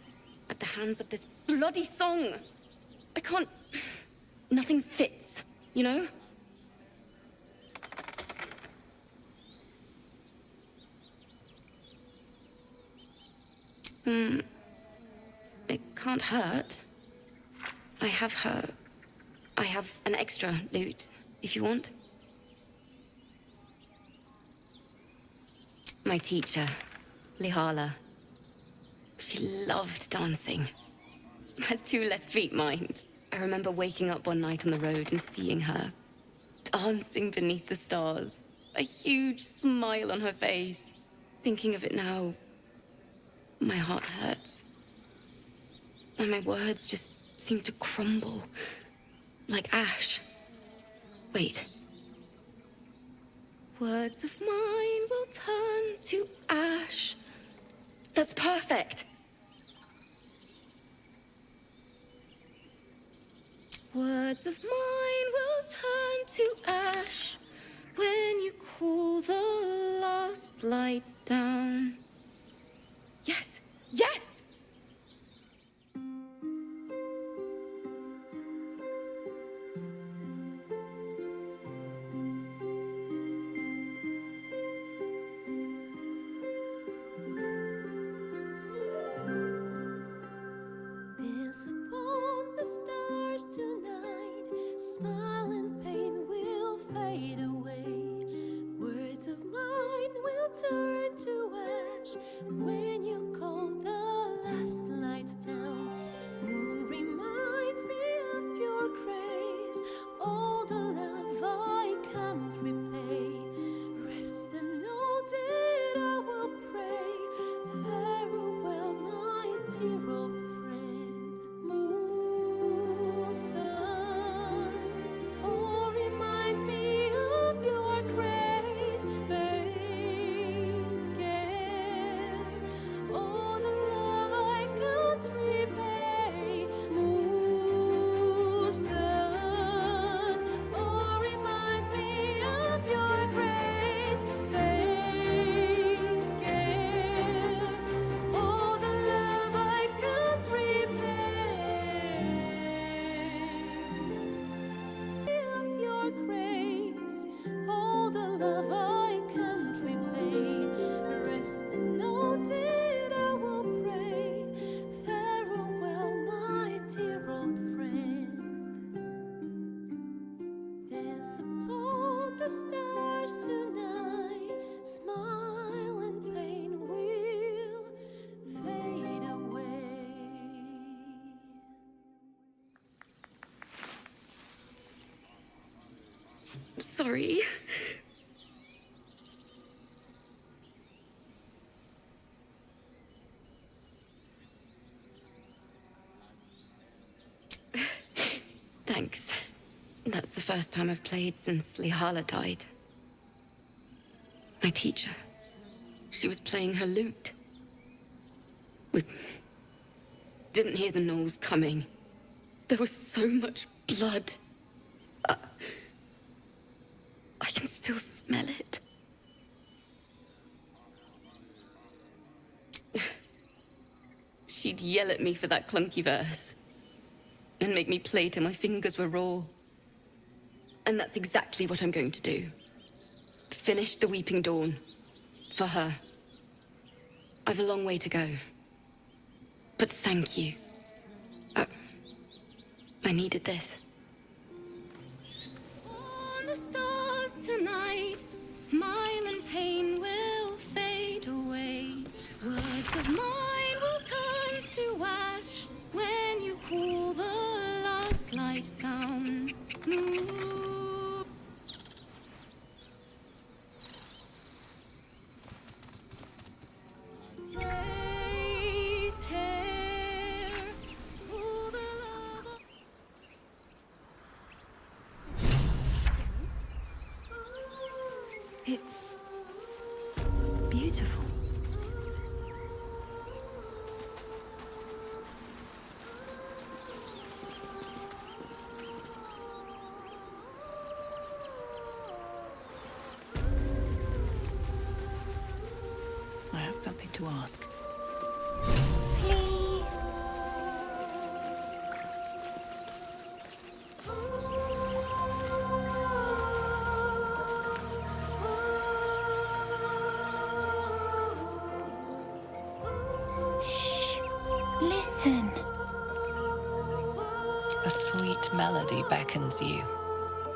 At the hands of this bloody song. I can't... Nothing fits, you know? It can't hurt. I have an extra loot, if you want. My teacher, Lihala. She loved dancing. Had 2 left feet, mind. I remember waking up one night on the road and seeing her, dancing beneath the stars, a huge smile on her face. Thinking of it now, my heart hurts. And my words just seem to crumble, like ash. Wait. Words of mine will turn to ash. That's perfect. Words of mine will turn to ash when you cool the last light down. Yes, yes! sorry. Thanks. That's the first time I've played since Lihala died. My teacher. She was playing her lute. We didn't hear the gnolls coming. There was so much blood. I can still smell it. She'd yell at me for that clunky verse and make me play till my fingers were raw. And that's exactly what I'm going to do. Finish the Weeping Dawn. For her. I've a long way to go. But thank you. I needed this. On the stars tonight, smile and pain will fade away. Words of mine will turn to ash when you cool the last light down. Breathe care, all the love of It's beautiful. I have something to ask. Listen. A sweet melody beckons you.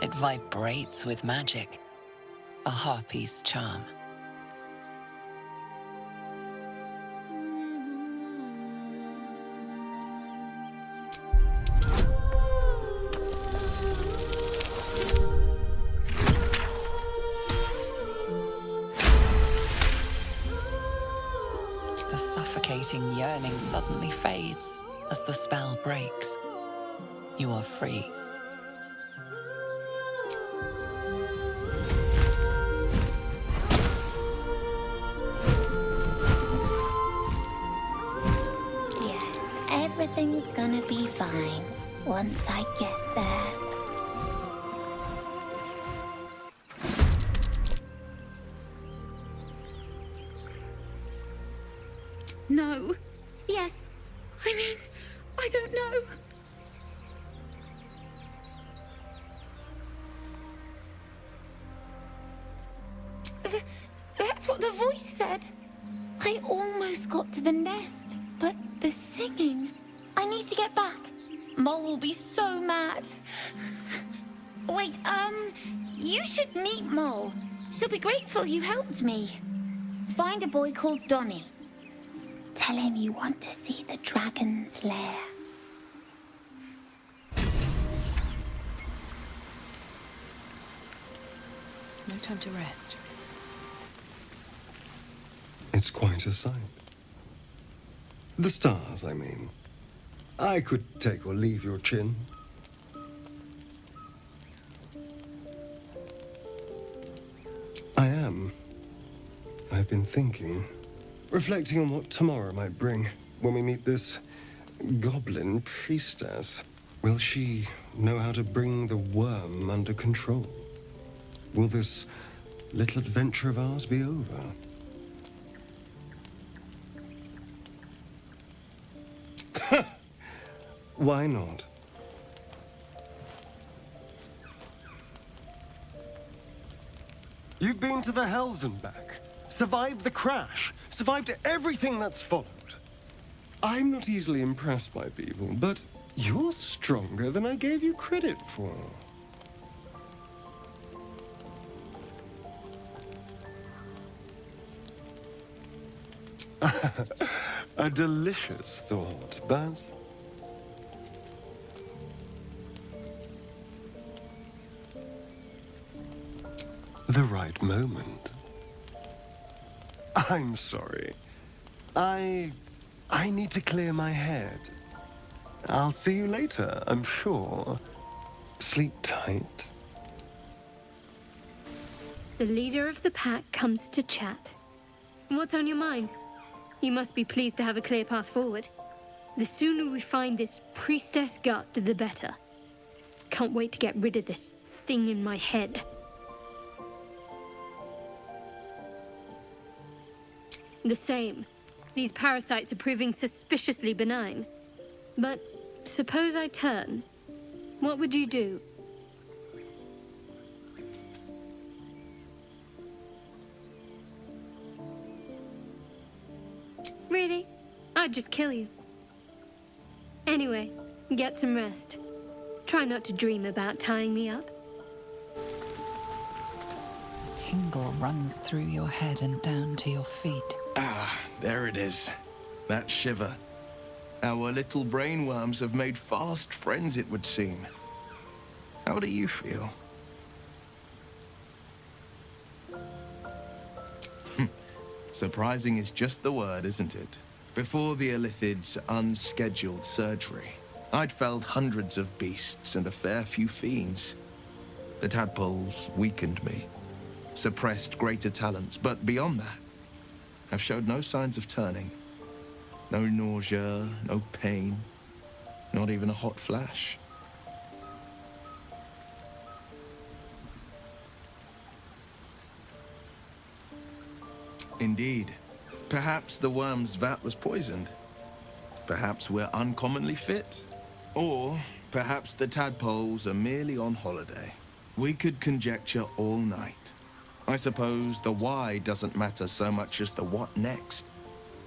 It vibrates with magic. A harpy's charm. The suffocating yearning suddenly fades as the spell breaks. You are free. Yes, everything's gonna be fine once I get there. No. Yes. I mean, I don't know. That's what the voice said. I almost got to the nest, but the singing. I need to get back. Mole will be so mad. Wait, you should meet Mole. She'll be grateful you helped me. Find a boy called Donny. Tell him you want to see the dragon's lair. No time to rest. It's quite a sight. The stars, I mean. I could take or leave your chin. I am. I've been thinking, reflecting on what tomorrow might bring when we meet this goblin priestess. Will she know how to bring the worm under control? Will this little adventure of ours be over? Why not? You've been to the Hells and back, survived the crash, survived everything that's followed. I'm not easily impressed by people, but you're stronger than I gave you credit for. A delicious thought, but... the right moment. I'm sorry. I need to clear my head. I'll see you later, I'm sure. Sleep tight. The leader of the pack comes to chat. What's on your mind? You must be pleased to have a clear path forward. The sooner we find this priestess gut, the better. Can't wait to get rid of this thing in my head. The same. These parasites are proving suspiciously benign. But suppose I turn. What would you do? Really? I'd just kill you. Anyway, get some rest. Try not to dream about tying me up. A tingle runs through your head and down to your feet. Ah, there it is. That shiver. Our little brainworms have made fast friends, it would seem. How do you feel? Surprising is just the word, isn't it? Before the Illithid's unscheduled surgery, I'd felled hundreds of beasts and a fair few fiends. The tadpoles weakened me, suppressed greater talents, but beyond that, I've showed no signs of turning. No nausea, no pain, not even a hot flash. Indeed. Perhaps the worm's vat was poisoned. Perhaps we're uncommonly fit. Or perhaps the tadpoles are merely on holiday. We could conjecture all night. I suppose the why doesn't matter so much as the what next.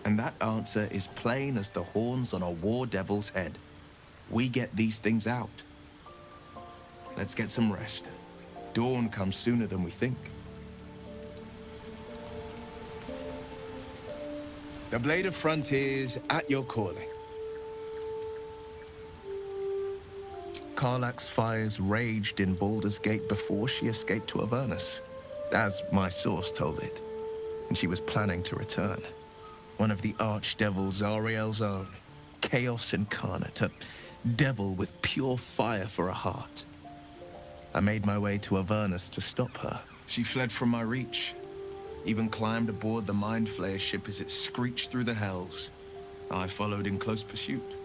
And that answer is plain as the horns on a war devil's head. We get these things out. Let's get some rest. Dawn comes sooner than we think. The Blade of Frontiers at your calling. Karlach's fires raged in Baldur's Gate before she escaped to Avernus, as my source told it, and she was planning to return. One of the archdevils Ariel's own, chaos incarnate, a devil with pure fire for a heart. I made my way to Avernus to stop her. She fled from my reach, even climbed aboard the Mind Flayer ship as it screeched through the hells. I followed in close pursuit.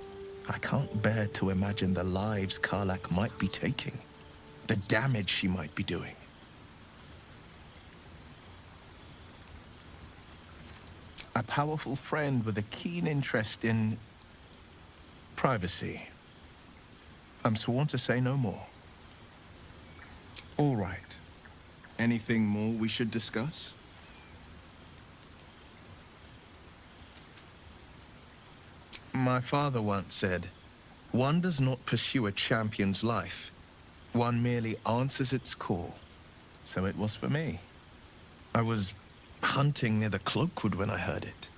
I can't bear to imagine the lives Karlach might be taking, the damage she might be doing. A powerful friend with a keen interest in privacy. I'm sworn to say no more. All right. Anything more we should discuss? My father once said, one does not pursue a champion's life. One merely answers its call. So it was for me. I was hunting near the Cloakwood when I heard it.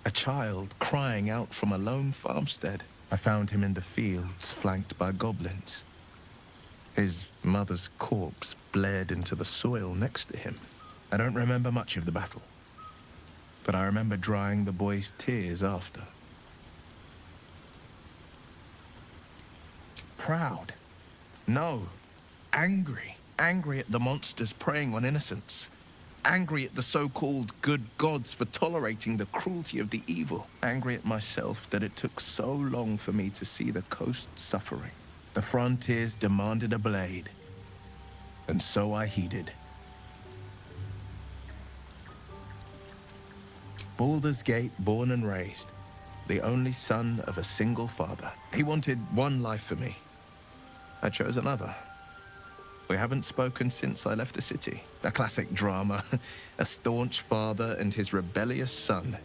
A child crying out from a lone farmstead. I found him in the fields, flanked by goblins. His mother's corpse bled into the soil next to him. I don't remember much of the battle, but I remember drying the boy's tears after. Proud? No. Angry. Angry at the monsters preying on innocents. Angry at the so-called good gods for tolerating the cruelty of the evil. Angry at myself that it took so long for me to see the coast suffering. The frontiers demanded a blade, and so I heeded. Baldur's Gate, born and raised, the only son of a single father. He wanted one life for me. I chose another. We haven't spoken since I left the city. A classic drama. A staunch father and his rebellious son.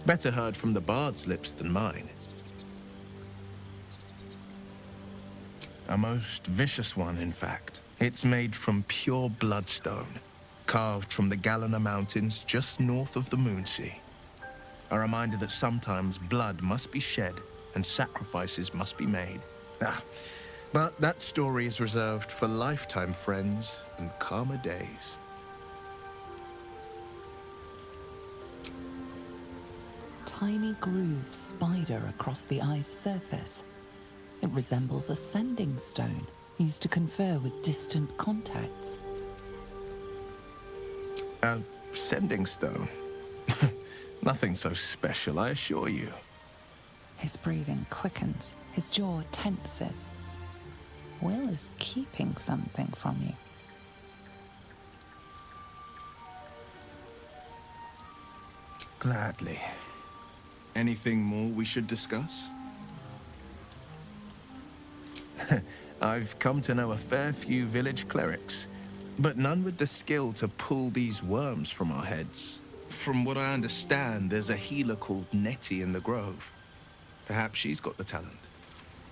Better heard from the bard's lips than mine. A most vicious one, in fact. It's made from pure bloodstone, carved from the Galena Mountains just north of the Moonsea. A reminder that sometimes blood must be shed and sacrifices must be made. But that story is reserved for lifetime friends and calmer days. tiny grooved spider across the eye's surface. It resembles a sending stone used to confer with distant contacts. A sending stone? Nothing so special, I assure you. His breathing quickens, his jaw tenses. Will is keeping something from you. Gladly. Anything more we should discuss? I've come to know a fair few village clerics, but none with the skill to pull these worms from our heads. From what I understand, there's a healer called Nettie in the Grove. Perhaps she's got the talent.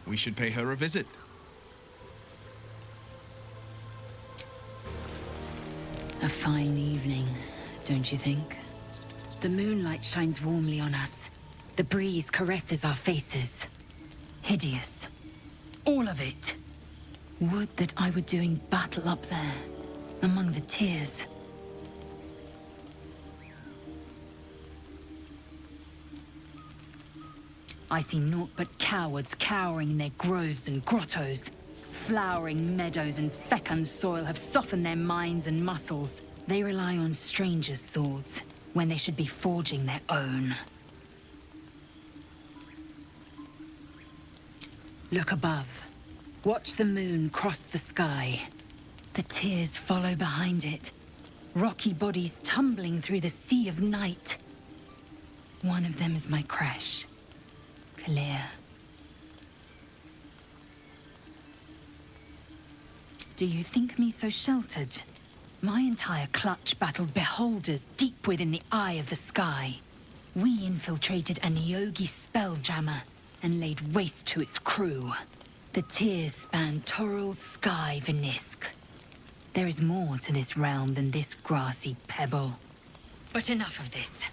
We should pay her a visit. A fine evening, don't you think? The moonlight shines warmly on us. The breeze caresses our faces. Hideous. All of it. Would that I were doing battle up there, among the tears. I see naught but cowards cowering in their groves and grottos. Flowering meadows and fecund soil have softened their minds and muscles. They rely on strangers' swords, when they should be forging their own. Look above. Watch the moon cross the sky. The tears follow behind it. Rocky bodies tumbling through the sea of night. One of them is my creche. Clear. Do you think me so sheltered? My entire clutch battled beholders deep within the eye of the sky. We infiltrated a Neogi spelljammer and laid waste to its crew. The tears span Toral's sky, Vinisk. There is more to this realm than this grassy pebble. But enough of this.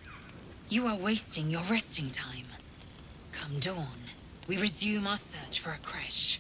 You are wasting your resting time. Come dawn, we resume our search for a creche.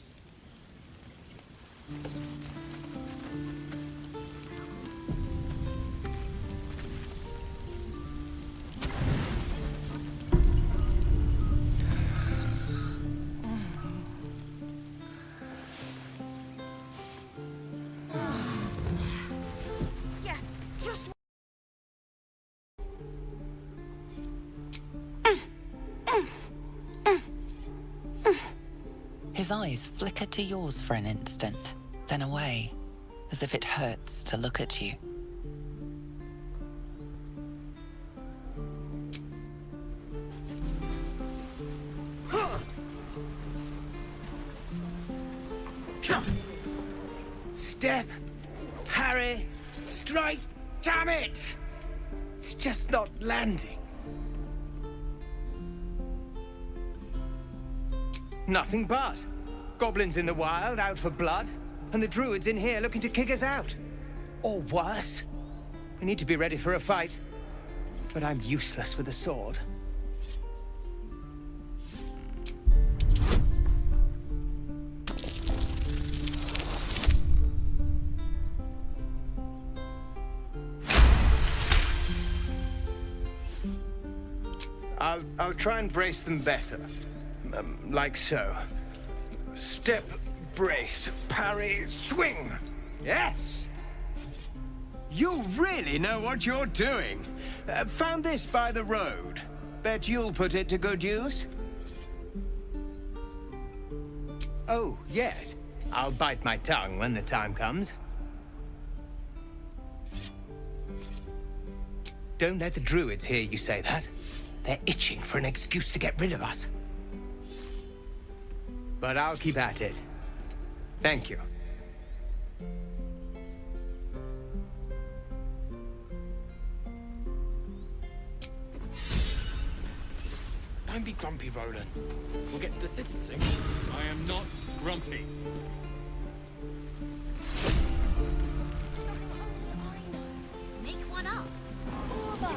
His eyes flicker to yours for an instant, then away, as if it hurts to look at you. Step, parry, strike, damn it! It's just not landing. Nothing but. Goblins in the wild, out for blood, and the druids in here looking to kick us out. Or worse. We need to be ready for a fight. But I'm useless with a sword. I'll try and brace them better. Like so. Step, brace, parry, swing. Yes! You really know what you're doing. Found this by the road. Bet you'll put it to good use. Oh, yes. I'll bite my tongue when the time comes. Don't let the druids hear you say that. They're itching for an excuse to get rid of us. But I'll keep at it. Thank you. Don't be grumpy, Roland. We'll get to the city soon. I am not grumpy. Make one up. Over.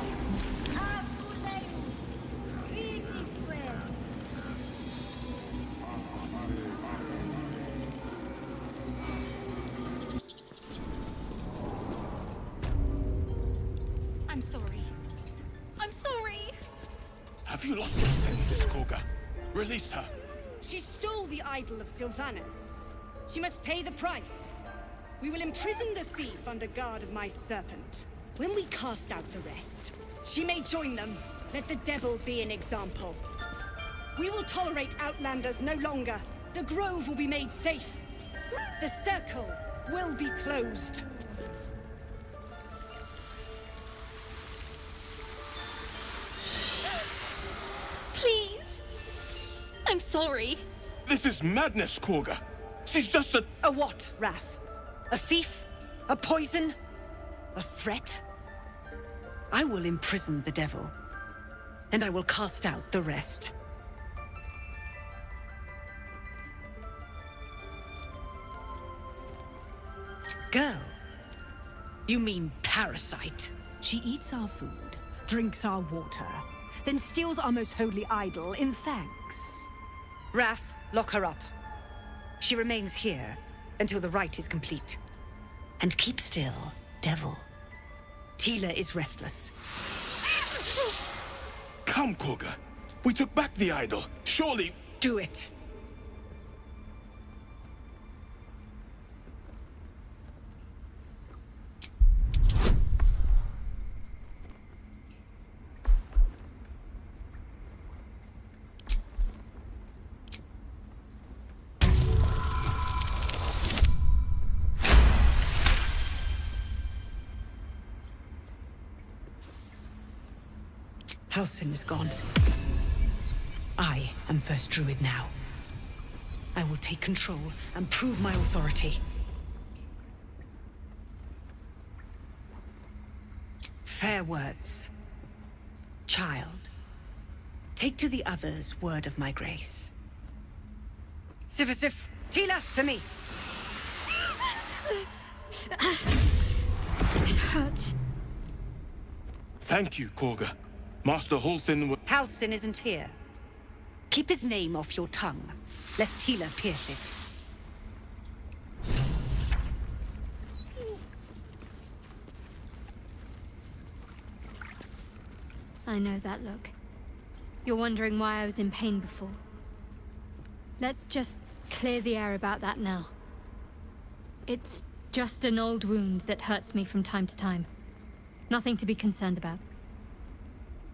I'm sorry. I'm sorry. Have you lost your senses, Korga? Release her. She stole the idol of Sylvanus. She must pay the price. We will imprison the thief under guard of my serpent. When we cast out the rest, she may join them. Let the devil be an example. We will tolerate outlanders no longer. The grove will be made safe. The circle will be closed. Please. I'm sorry. This is madness, Korga. She's just a... A what, Wrath? A thief? A poison? A threat? I will imprison the devil, and I will cast out the rest. Girl, you mean parasite? She eats our food, drinks our water, then steals our most holy idol in thanks. Wrath, lock her up. She remains here until the rite is complete. And keep still, devil. Tila is restless. Come, Korga. We took back the idol. Surely... Do it. Halsin is gone. I am first druid now. I will take control and prove my authority. Fair words. Child, take to the others word of my grace. Sifisif, Tila, to me! It hurts. Thank you, Korga. Master Halsin will... Halsin isn't here. Keep his name off your tongue, lest Tila pierce it. I know that look. You're wondering why I was in pain before. Let's just clear the air about that now. It's just an old wound that hurts me from time to time. Nothing to be concerned about.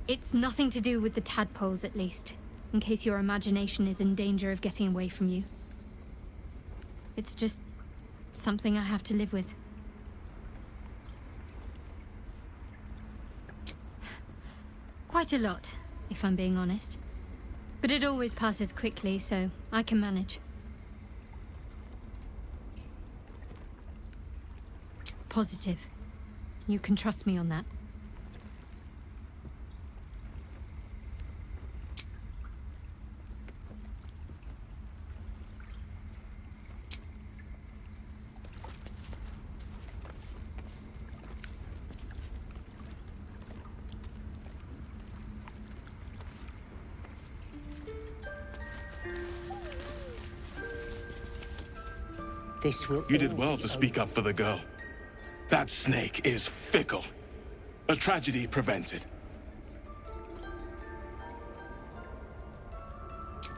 It's nothing to do with the tadpoles, at least, in case your imagination is in danger of getting away from you. It's just something I have to live with. Quite a lot, if I'm being honest. But it always passes quickly, so I can manage. Positive. You can trust me on that. This will... You did well to speak up for the girl. That snake is fickle. A tragedy prevented.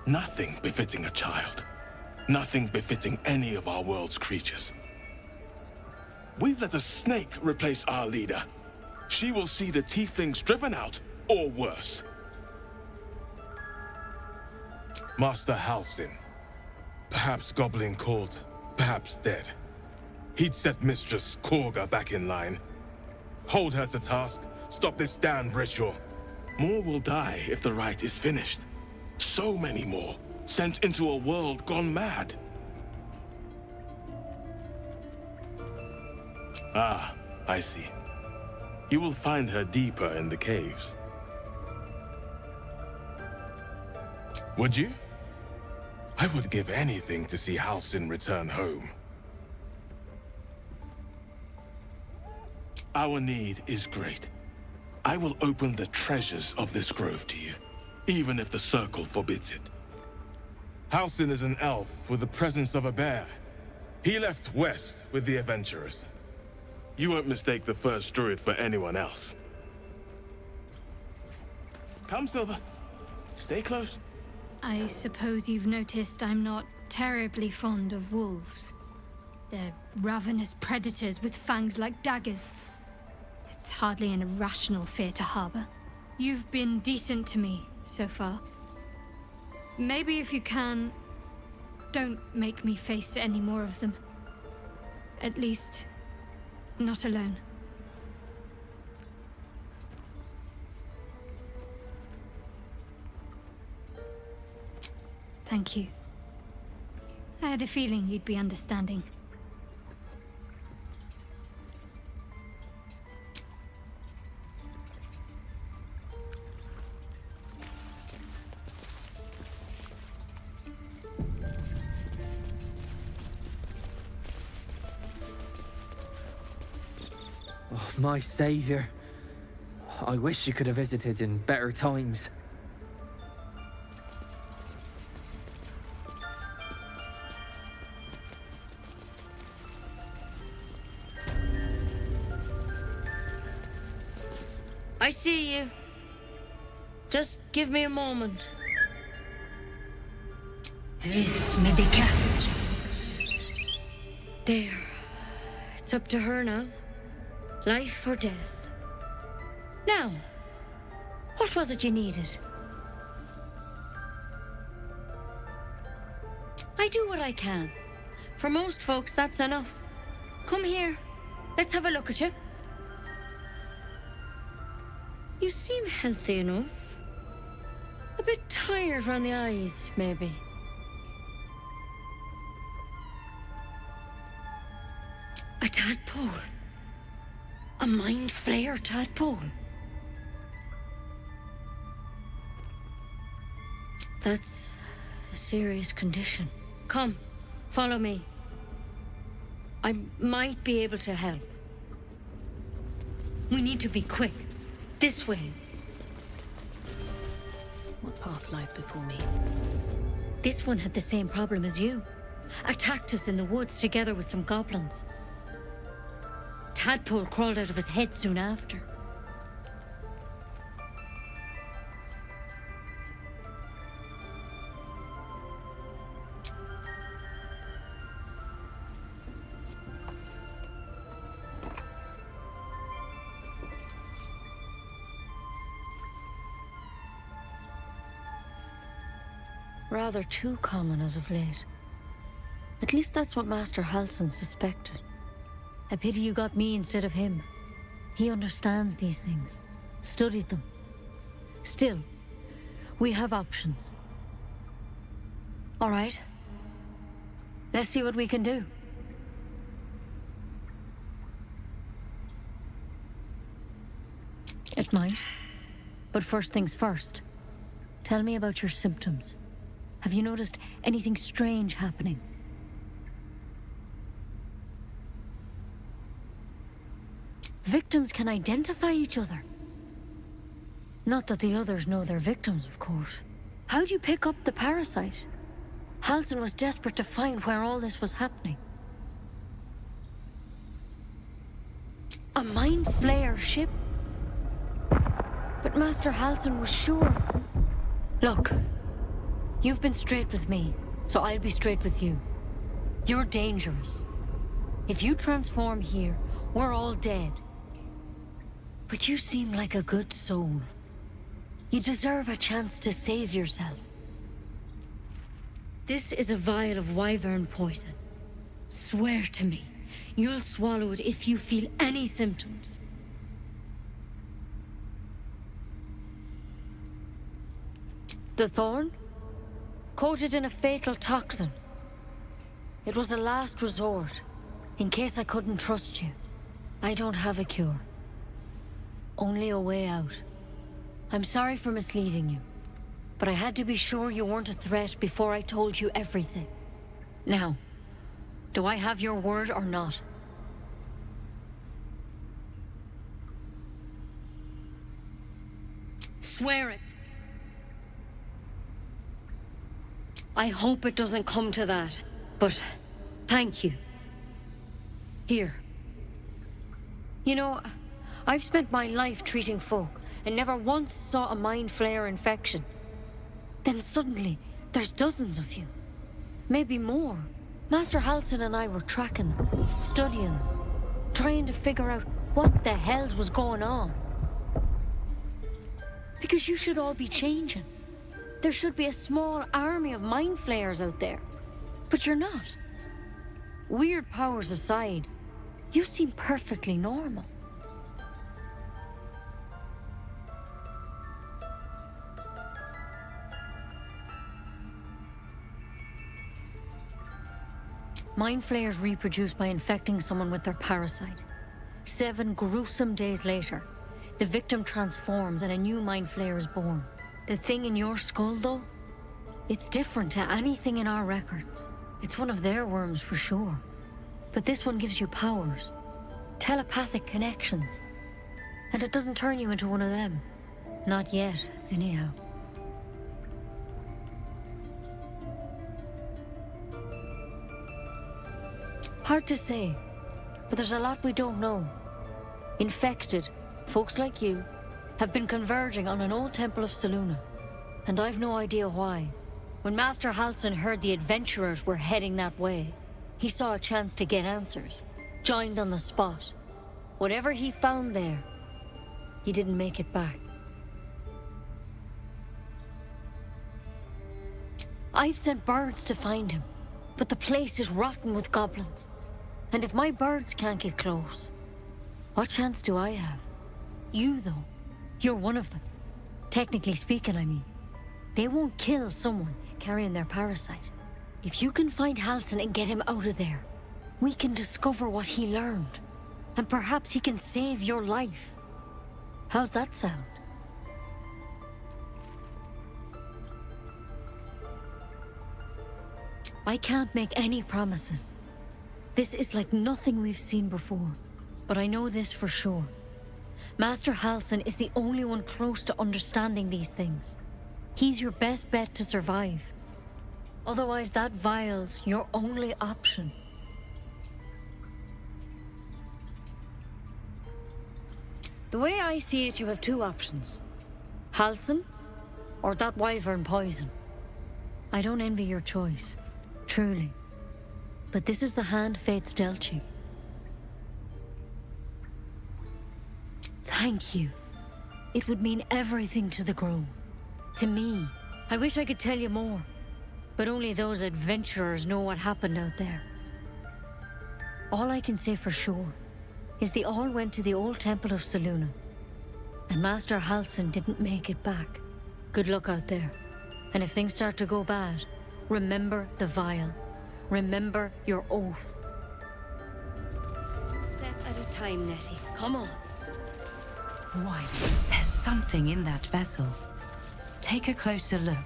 Nothing befitting a child. Nothing befitting any of our world's creatures. We've let a snake replace our leader. She will see the tieflings driven out, or worse. Master Halsin. Perhaps goblin caught, perhaps dead. He'd set Mistress Korga back in line. Hold her to task, stop this damned ritual. More will die if the rite is finished. So many more, sent into a world gone mad. Ah, I see. You will find her deeper in the caves. Would you? I would give anything to see Halsin return home. Our need is great. I will open the treasures of this grove to you, even if the Circle forbids it. Halsin is an elf with the presence of a bear. He left west with the adventurers. You won't mistake the first druid for anyone else. Come, Silver. Stay close. I suppose you've noticed I'm not terribly fond of wolves. They're ravenous predators with fangs like daggers. It's hardly an irrational fear to harbor. You've been decent to me so far. Maybe if you can, don't make me face any more of them. At least, not alone. Thank you. I had a feeling you'd be understanding. Oh, my savior. I wish you could have visited in better times. I see you. Just give me a moment. This medical. There. It's up to her now. Life or death. Now, what was it you needed? I do what I can. For most folks, that's enough. Come here. Let's have a look at you. You seem healthy enough. A bit tired round the eyes, maybe. A tadpole. A mind flayer tadpole. That's a serious condition. Come, follow me. I might be able to help. We need to be quick. This way. What path lies before me? This one had the same problem as you. Attacked us in the woods together with some goblins. Tadpole crawled out of his head soon after. Rather too common as of late. At least that's what Master Halsin suspected. A pity you got me instead of him. He understands these things, studied them. Still, we have options. All right. Let's see what we can do. It might. But first things first. Tell me about your symptoms. Have you noticed anything strange happening? Victims can identify each other. Not that the others know they're victims, of course. How'd you pick up the parasite? Halsin was desperate to find where all this was happening. A mind flayer ship? But Master Halsin was sure. Look, you've been straight with me, so I'll be straight with you. You're dangerous. If you transform here, we're all dead. But you seem like a good soul. You deserve a chance to save yourself. This is a vial of wyvern poison. Swear to me, you'll swallow it if you feel any symptoms. The thorn? Coated in a fatal toxin. It was a last resort, in case I couldn't trust you. I don't have a cure. Only a way out. I'm sorry for misleading you, but I had to be sure you weren't a threat before I told you everything. Now, do I have your word or not? Swear it. I hope it doesn't come to that, but thank you. Here. You know, I've spent my life treating folk and never once saw a mind flayer infection. Then suddenly, there's dozens of you. Maybe more. Master Halsin and I were tracking them, studying them, trying to figure out what the hells was going on. Because you should all be changing. There should be a small army of mind flayers out there. But you're not. Weird powers aside, you seem perfectly normal. Mind flayers reproduce by infecting someone with their parasite. 7 gruesome days later, the victim transforms and a new mind flayer is born. The thing in your skull, though, it's different to anything in our records. It's one of their worms for sure. But this one gives you powers, telepathic connections. And it doesn't turn you into one of them. Not yet, anyhow. Hard to say, but there's a lot we don't know. Infected, folks like you, have been converging on an old temple of Selûne, and I've no idea why. When Master Halsin heard the adventurers were heading that way, he saw a chance to get answers, joined on the spot. Whatever he found there, he didn't make it back. I've sent birds to find him, but the place is rotten with goblins. And if my birds can't get close, what chance do I have? You, though, you're one of them. Technically speaking, I mean. They won't kill someone carrying their parasite. If you can find Halsin and get him out of there, we can discover what he learned. And perhaps he can save your life. How's that sound? I can't make any promises. This is like nothing we've seen before. But I know this for sure. Master Halsin is the only one close to understanding these things. He's your best bet to survive. Otherwise, that vial's your only option. The way I see it, you have 2 options. Halsin, or that wyvern poison. I don't envy your choice, truly. But this is the hand fate's dealt you. Thank you. It would mean everything to the Grove. To me. I wish I could tell you more. But only those adventurers know what happened out there. All I can say for sure is they all went to the old temple of Selûne. And Master Halsin didn't make it back. Good luck out there. And if things start to go bad, remember the vial. Remember your oath. Step at a time, Nettie. Come on. Why, there's something in that vessel. Take a closer look.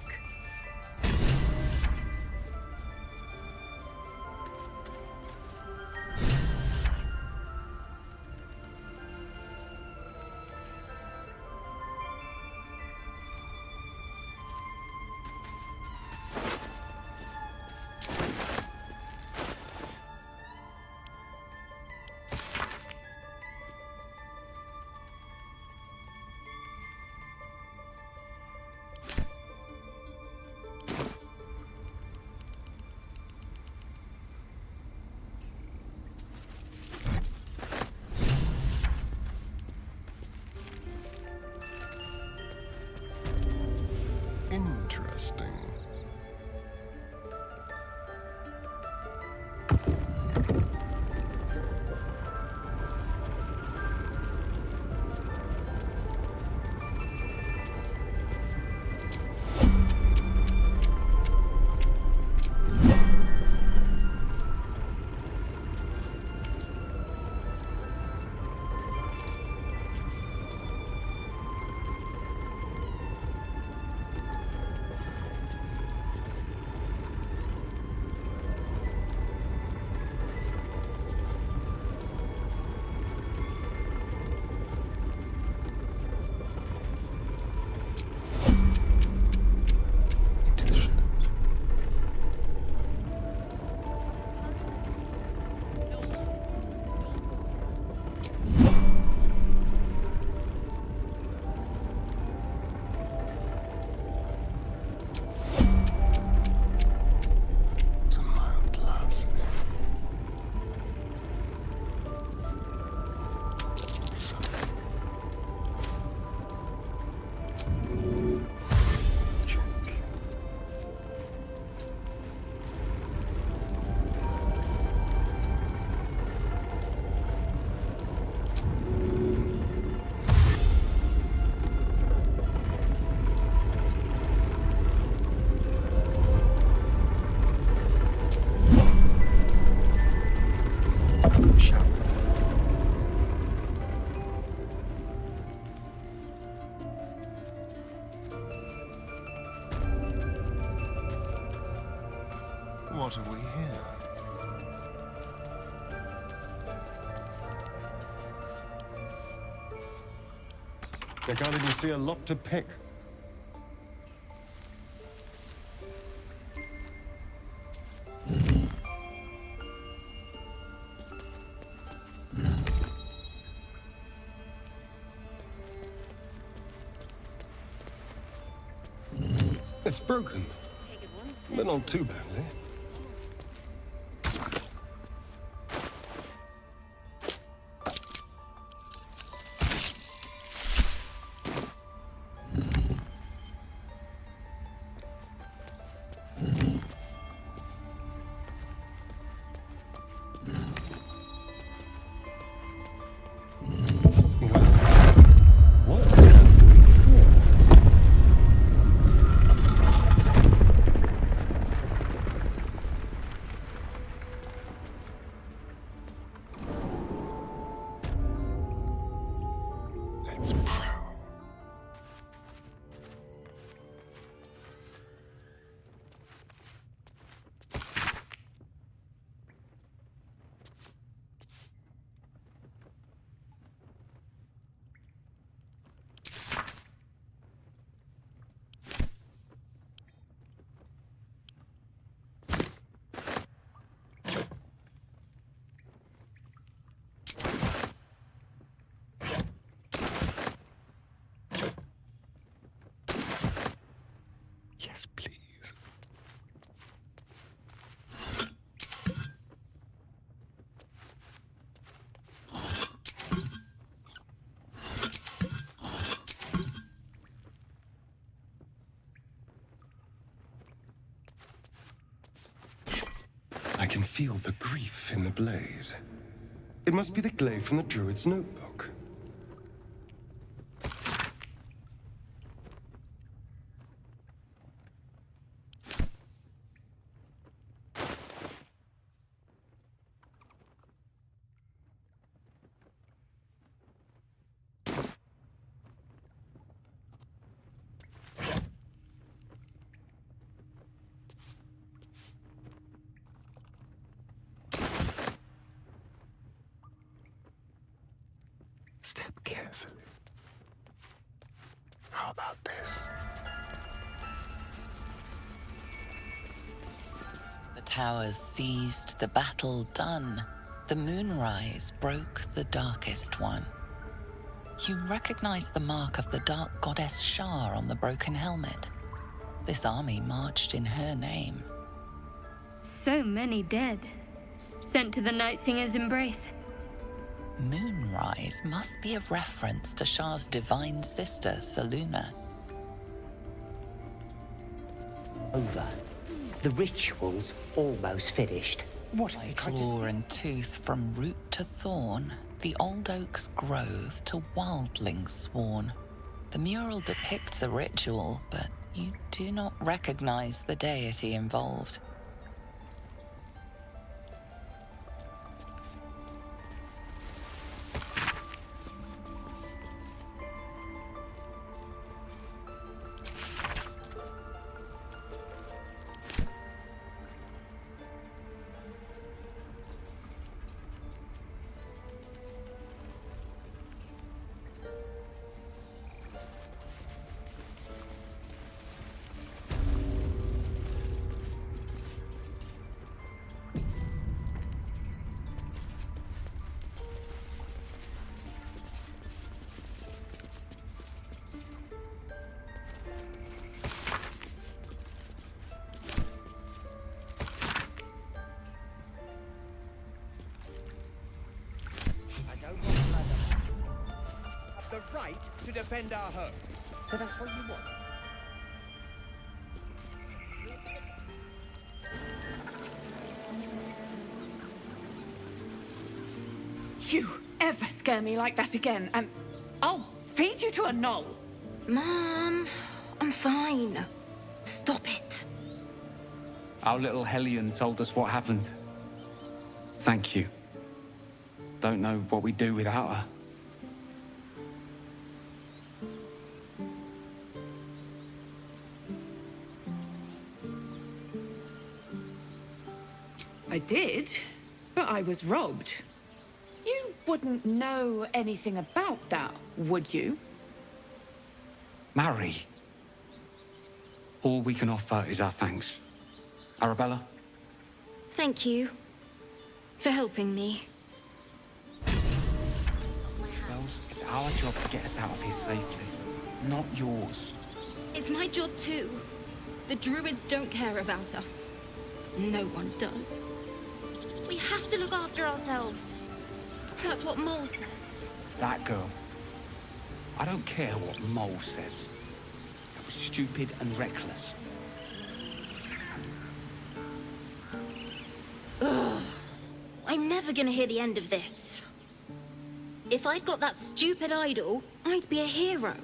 Interesting. What have we here? I can't even see a lock to pick. It's broken, but not too badly. Yes, please. I can feel the grief in the blade. It must be the glaive from the Druid's notebook. Step carefully. How about this? The towers seized, the battle done. The moonrise broke the darkest one. You recognize the mark of the dark goddess Shar on the broken helmet. This army marched in her name. So many dead. Sent to the Night Singer's embrace. Moonrise must be a reference to Shar's divine sister, Selûne. Over. The ritual's almost finished. What have you tried to Claw and tooth from root to thorn, the old oak's grove to wildlings sworn. The mural depicts a ritual, but you do not recognize the deity involved. The right to defend our home. So that's what you want? You ever scare me like that again, and I'll feed you to a knoll. Mom, I'm fine. Stop it. Our little Hellion told us what happened. Thank you. Don't know what we'd do without her. I did, but I was robbed. You wouldn't know anything about that, would you? Marry. All we can offer is our thanks. Arabella? Thank you for helping me. Bells, it's our job to get us out of here safely, not yours. It's my job too. The druids don't care about us. No one does. We have to look after ourselves. That's what Mole says. That girl. I don't care what Mole says. That was stupid and reckless. Ugh. I'm never gonna hear the end of this. If I'd got that stupid idol, I'd be a hero.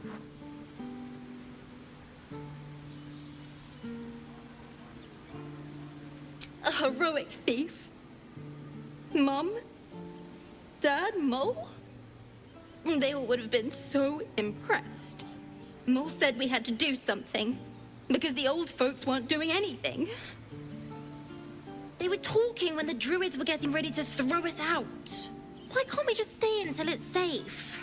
A heroic thief? Mum? Dad? Mole? They all would have been so impressed. Mole said we had to do something, because the old folks weren't doing anything. They were talking when the druids were getting ready to throw us out. Why can't we just stay in until it's safe?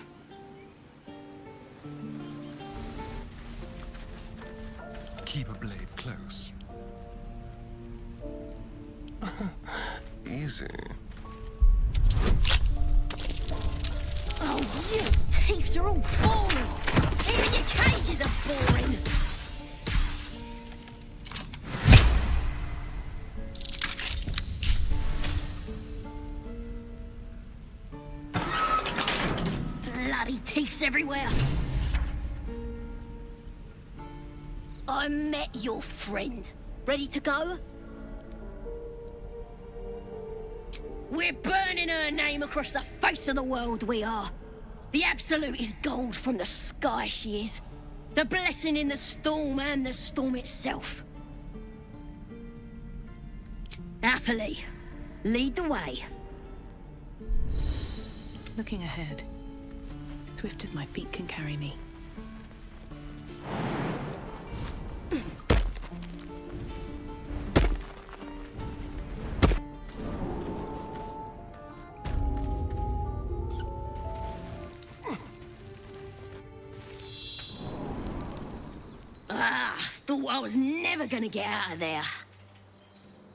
Keep a blade close. Easy. Oh, you thieves are all boring! Even your cages are boring! Bloody thieves everywhere! I met your friend. Ready to go? We're burning her name across the face of the world, we are. The Absolute is gold from the sky, she is. The blessing in the storm and the storm itself. Happily, lead the way. Looking ahead, swift as my feet can carry me. Thought I was never gonna get out of there.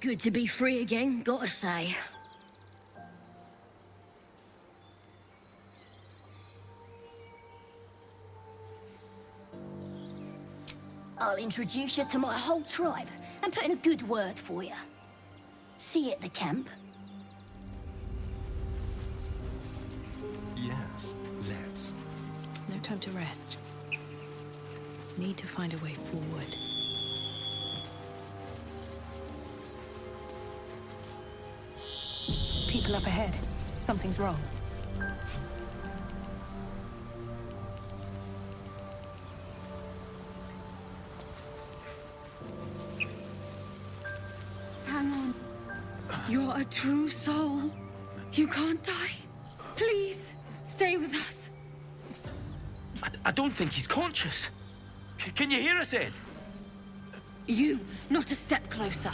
Good to be free again, gotta say. I'll introduce you to my whole tribe and put in a good word for you. See you at the camp. Yes, let's. No time to rest. Need to find a way forward. People up ahead. Something's wrong. Hang on. You're a true soul. You can't die. Please, stay with us. I don't think he's conscious. Can you hear us, Ed? You, not a step closer.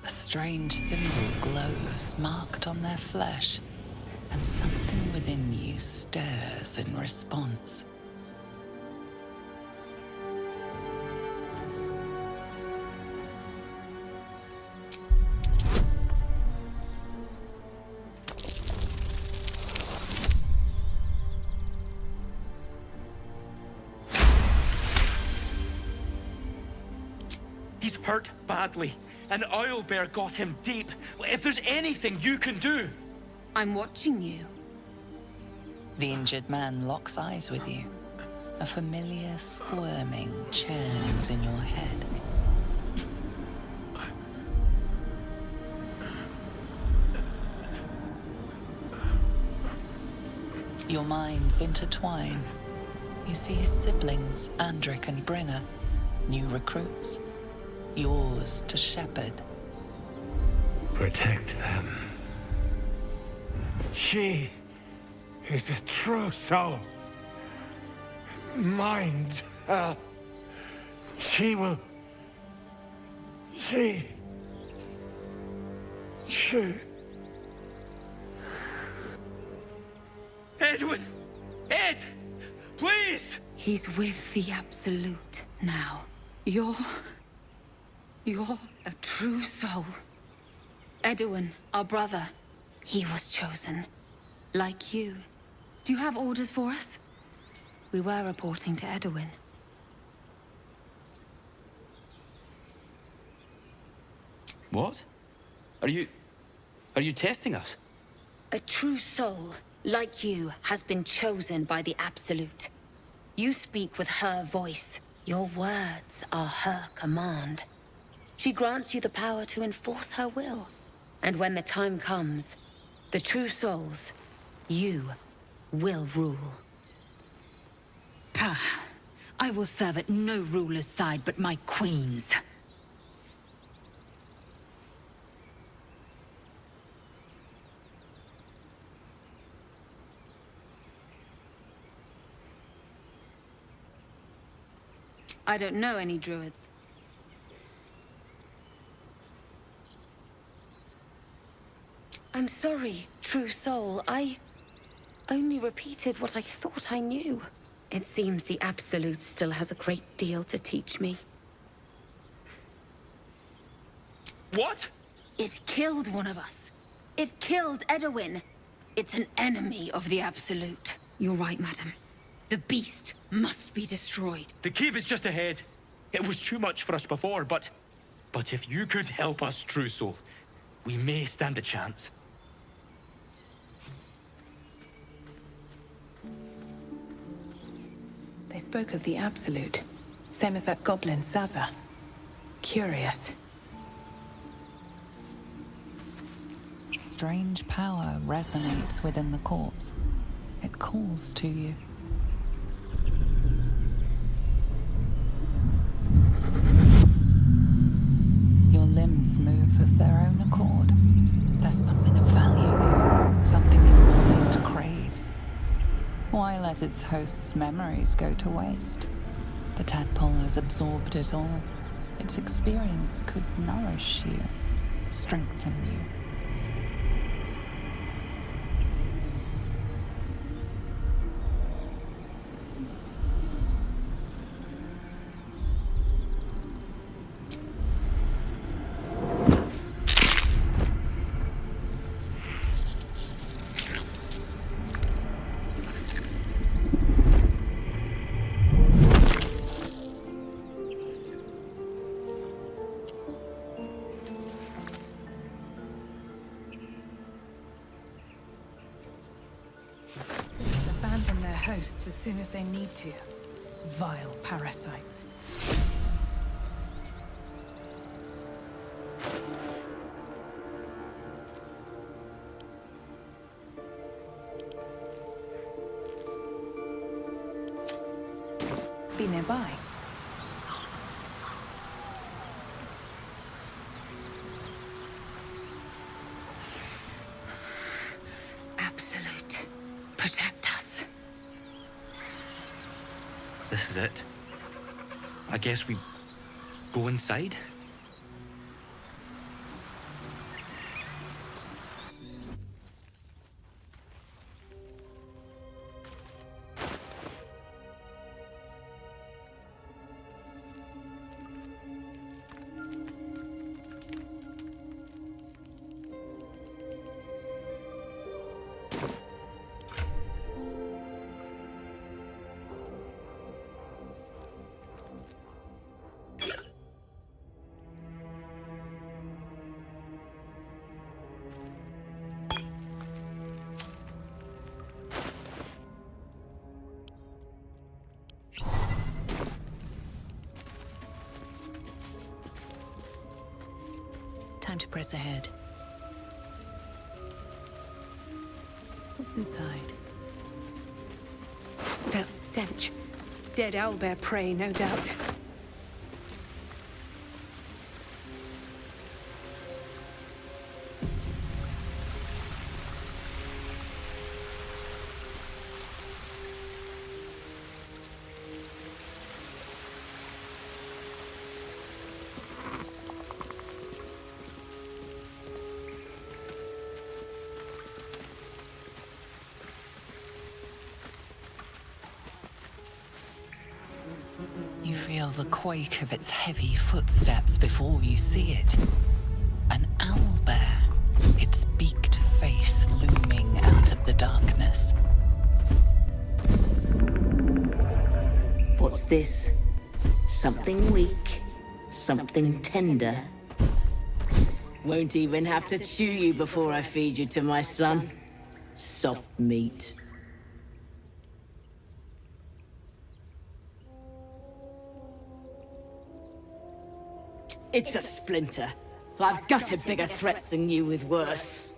A strange symbol glows, marked on their flesh, and something within you stirs in response. He's hurt badly. An owlbear got him deep. If there's anything you can do... I'm watching you. The injured man locks eyes with you. A familiar squirming churns in your head. Your minds intertwine. You see his siblings, Andric and Brenna, new recruits. Yours to shepherd. Protect them. She is a true soul. Mind her. She will... She... Edwin! Ed! Please! He's with the Absolute now. You're a true soul. Edwin, our brother, he was chosen. Like you. Do you have orders for us? We were reporting to Edwin. What? Are you testing us? A true soul, like you, has been chosen by the Absolute. You speak with her voice. Your words are her command. She grants you the power to enforce her will. And when the time comes, the true souls, you, will rule. I will serve at no ruler's side but my queen's. I don't know any druids. I'm sorry, true soul. I only repeated what I thought I knew. It seems the Absolute still has a great deal to teach me. What? It killed one of us. It killed Edwin. It's an enemy of the Absolute. You're right, madam. The beast must be destroyed. The cave is just ahead. It was too much for us before, but if you could help us, true soul, we may stand a chance. They spoke of the Absolute. Same as that goblin, Saza. Curious. Strange power resonates within the corpse. It calls to you. Your limbs move of their own accord. There's something of value here, something your mind craves. Why let its host's memories go to waste? The tadpole has absorbed it all. Its experience could nourish you, strengthen you. Abandon their hosts as soon as they need to. Vile parasites. Be nearby. Absolute. Protect us. This is it. I guess we go inside? Time to press ahead. What's inside? That stench. Dead owlbear prey, no doubt. feel the quake of its heavy footsteps before you see it. An owlbear, its beaked face looming out of the darkness. What's this? Something weak, something tender. Won't even have to chew you before I feed you to my son. Soft meat. It's a splinter. I've gutted bigger threats than you with worse.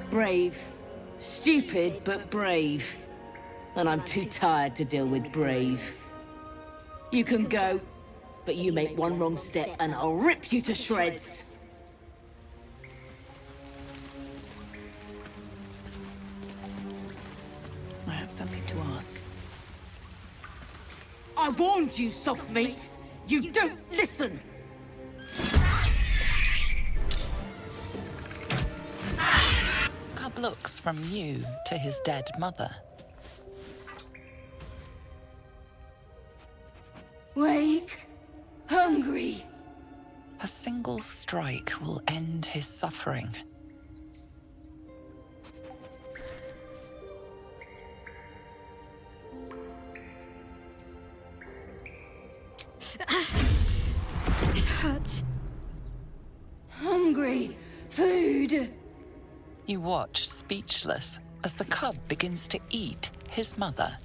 Brave. Stupid, but brave. And I'm too tired to deal with brave. You can go, but you make one wrong step and I'll rip you to shreds. I have something to ask. I warned you, soft meat. You don't listen. Cub looks from you to his dead mother. Wake. Hungry. A single strike will end his suffering. It hurts. Hungry. Food. You watch, speechless, as the cub begins to eat his mother.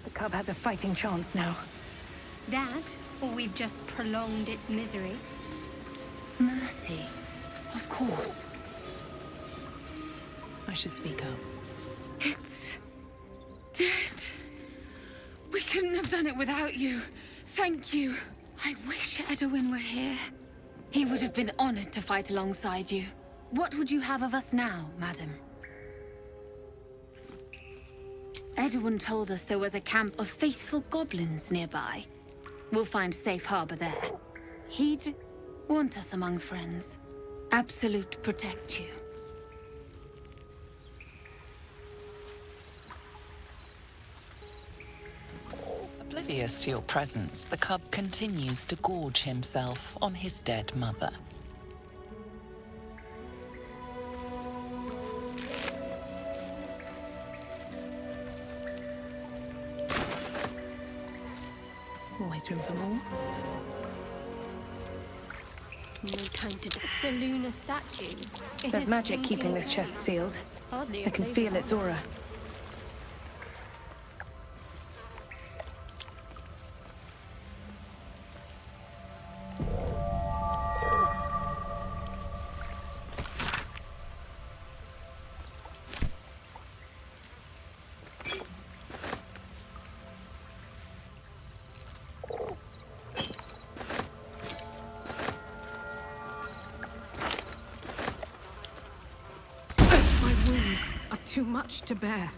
The cub has a fighting chance now. That, or we've just prolonged its misery. Mercy. Of course. I should speak up. It's dead. We couldn't have done it without you. Thank you. I wish Edwin were here. He would have been honored to fight alongside you. What would you have of us now, madam? Edwin told us there was a camp of faithful goblins nearby. We'll find safe harbor there. He'd want us among friends. Absolute protect you. Oblivious to your presence, the cub continues to gorge himself on his dead mother. Always room for more. No time to Seluna statue. There's magic keeping this chest sealed. I can feel its aura. Too much to bear.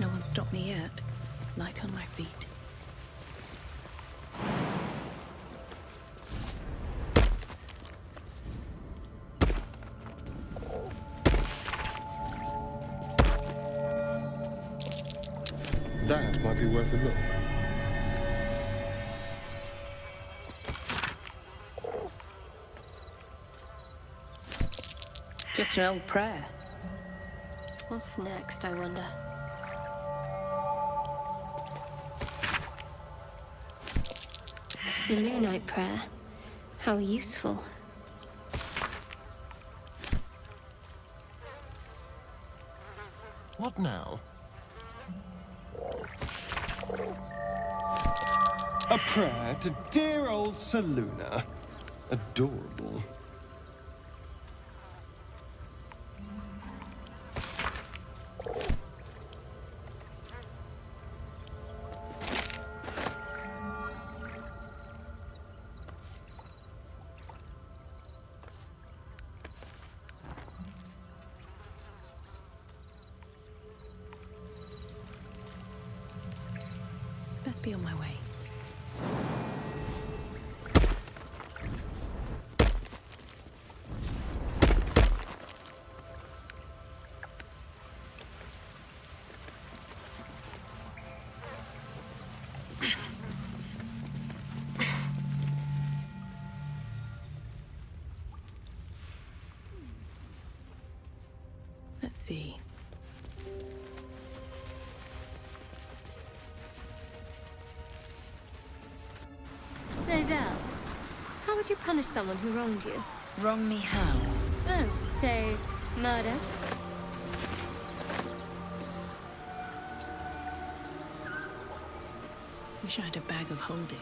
No one stopped me yet. Light on my feet. That might be worth a look. Just an old prayer. What's next, I wonder? Selunite prayer. How useful. What now? A prayer to dear old Seluna. Adorable. Best be on my way. Let's see. Zell, how would you punish someone who wronged you? Wrong me how? Oh, say, murder? Wish I had a bag of holding.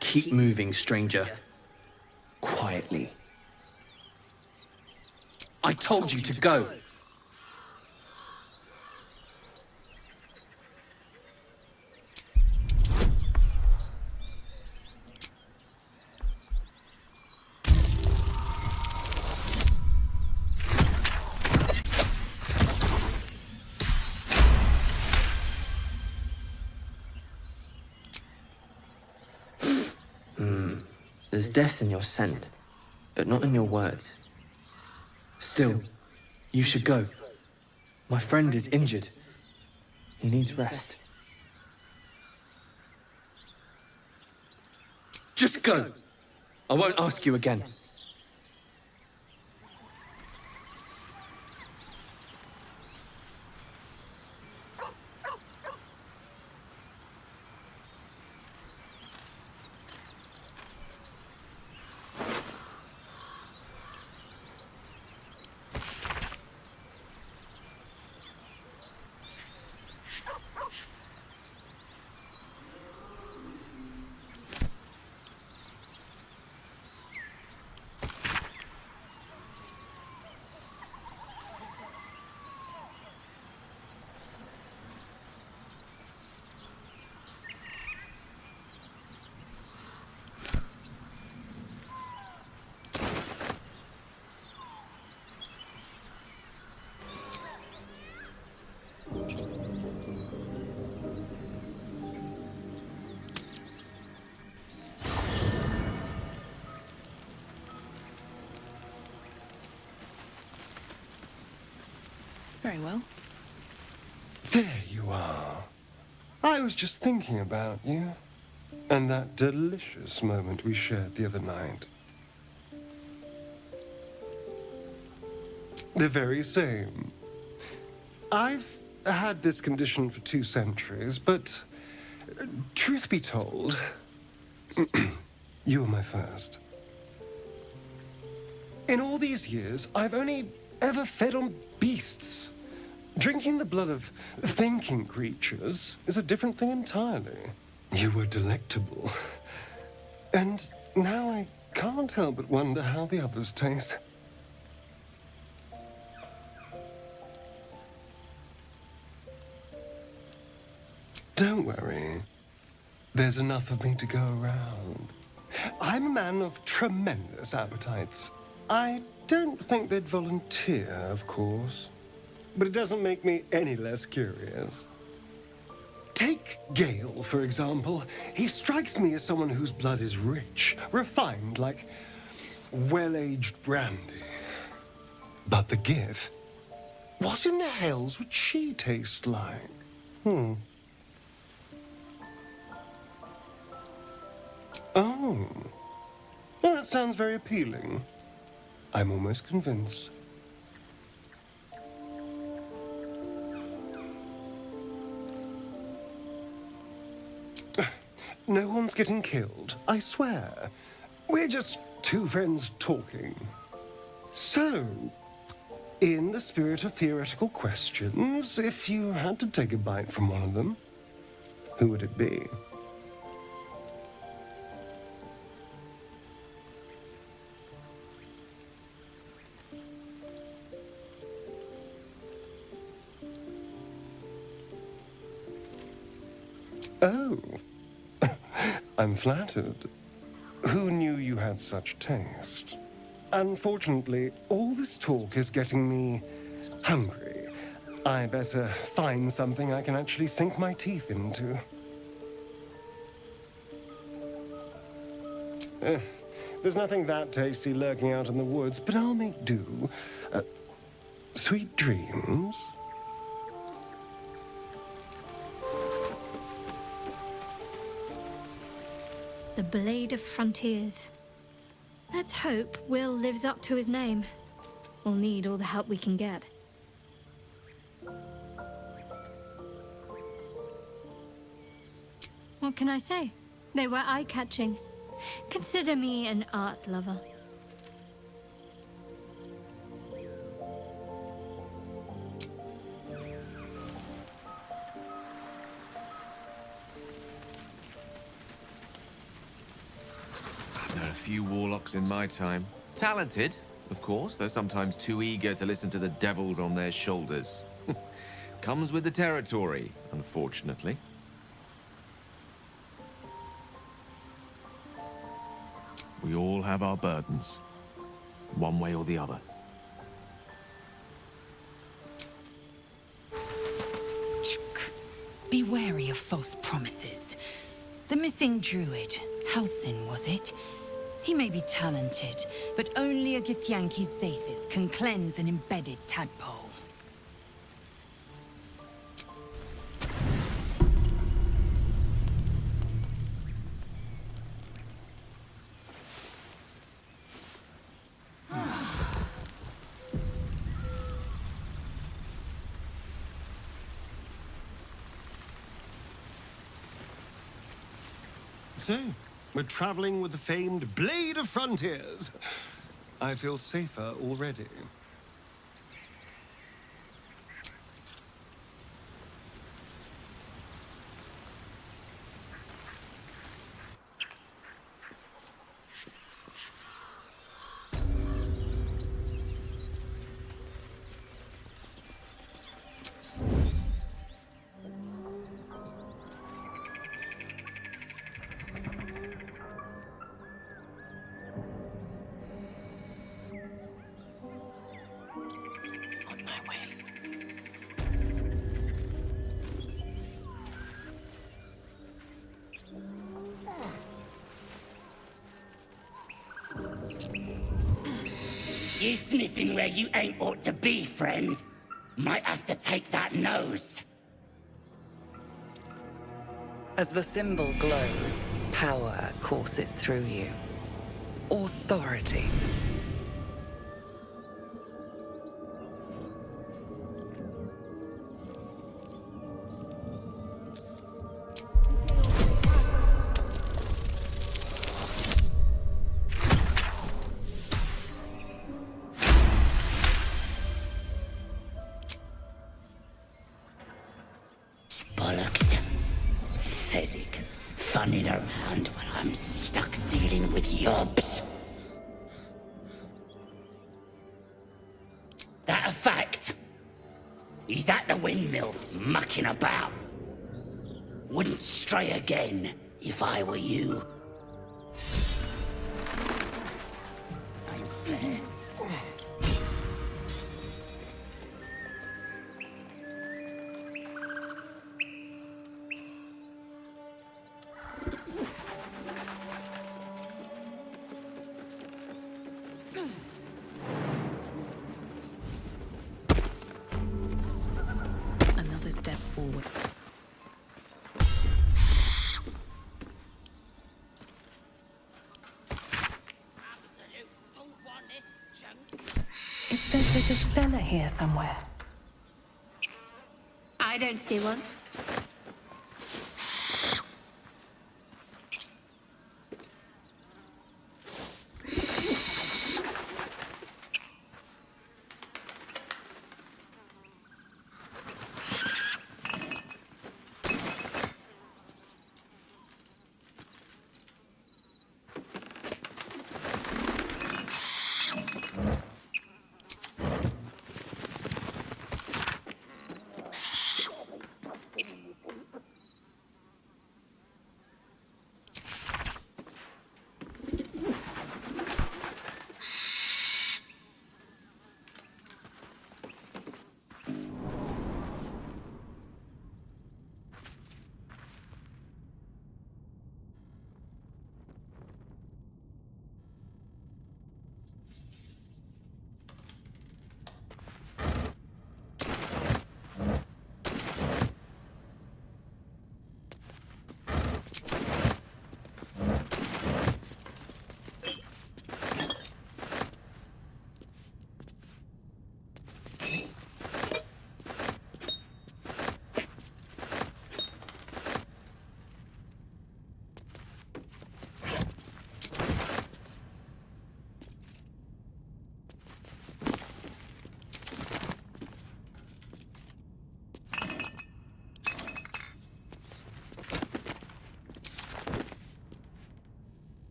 Keep moving, stranger. Quietly. I told you to go! There's death in your scent, but not in your words. Still, you should go. My friend is injured. He needs rest. Just go! I won't ask you again. Very well. There you are. I was just thinking about you. And that delicious moment we shared the other night. The very same. I've had this condition for 2 centuries, but truth be told, you were my first. In all these years, I've only ever fed on beasts. Drinking the blood of thinking creatures is a different thing entirely. You were delectable. And now I can't help but wonder how the others taste. Don't worry. There's enough of me to go around. I'm a man of tremendous appetites. I don't think they'd volunteer, of course. But it doesn't make me any less curious. Take Gale, for example. He strikes me as someone whose blood is rich, refined, like well-aged brandy. But the Gith? What in the hells would she taste like? Oh. Well, that sounds very appealing. I'm almost convinced. no one's getting killed, I swear. We're just two friends talking. So, in the spirit of theoretical questions, if you had to take a bite from one of them, who would it be? Oh, I'm flattered. Who knew you had such taste? Unfortunately, all this talk is getting me hungry. I better find something I can actually sink my teeth into. There's nothing that tasty lurking out in the woods, but I'll make do. Sweet dreams. The Blade of Frontiers. Let's hope Will lives up to his name. We'll need all the help we can get. What can I say? They were eye-catching. Consider me an art lover. I've known a few warlocks in my time. Talented, of course, though sometimes too eager to listen to the devils on their shoulders. Comes with the territory, unfortunately. We all have our burdens, one way or the other. Be wary of false promises. The missing druid, Halsin, was it? He may be talented, but only a Githyanki Zathis can cleanse an embedded tadpole. So, we're traveling with the famed Blade of Frontiers. I feel safer already. You sniffing where you ain't ought to be, friend. Might have to take that nose. As the symbol glows, power courses through you. Authority. Bollocks. Fezzik, funning around while I'm stuck dealing with yobs. That a fact? He's at the windmill, mucking about. Wouldn't stray again if I were you. Another step forward. It says there's a cellar here somewhere. I don't see one.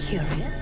Curious?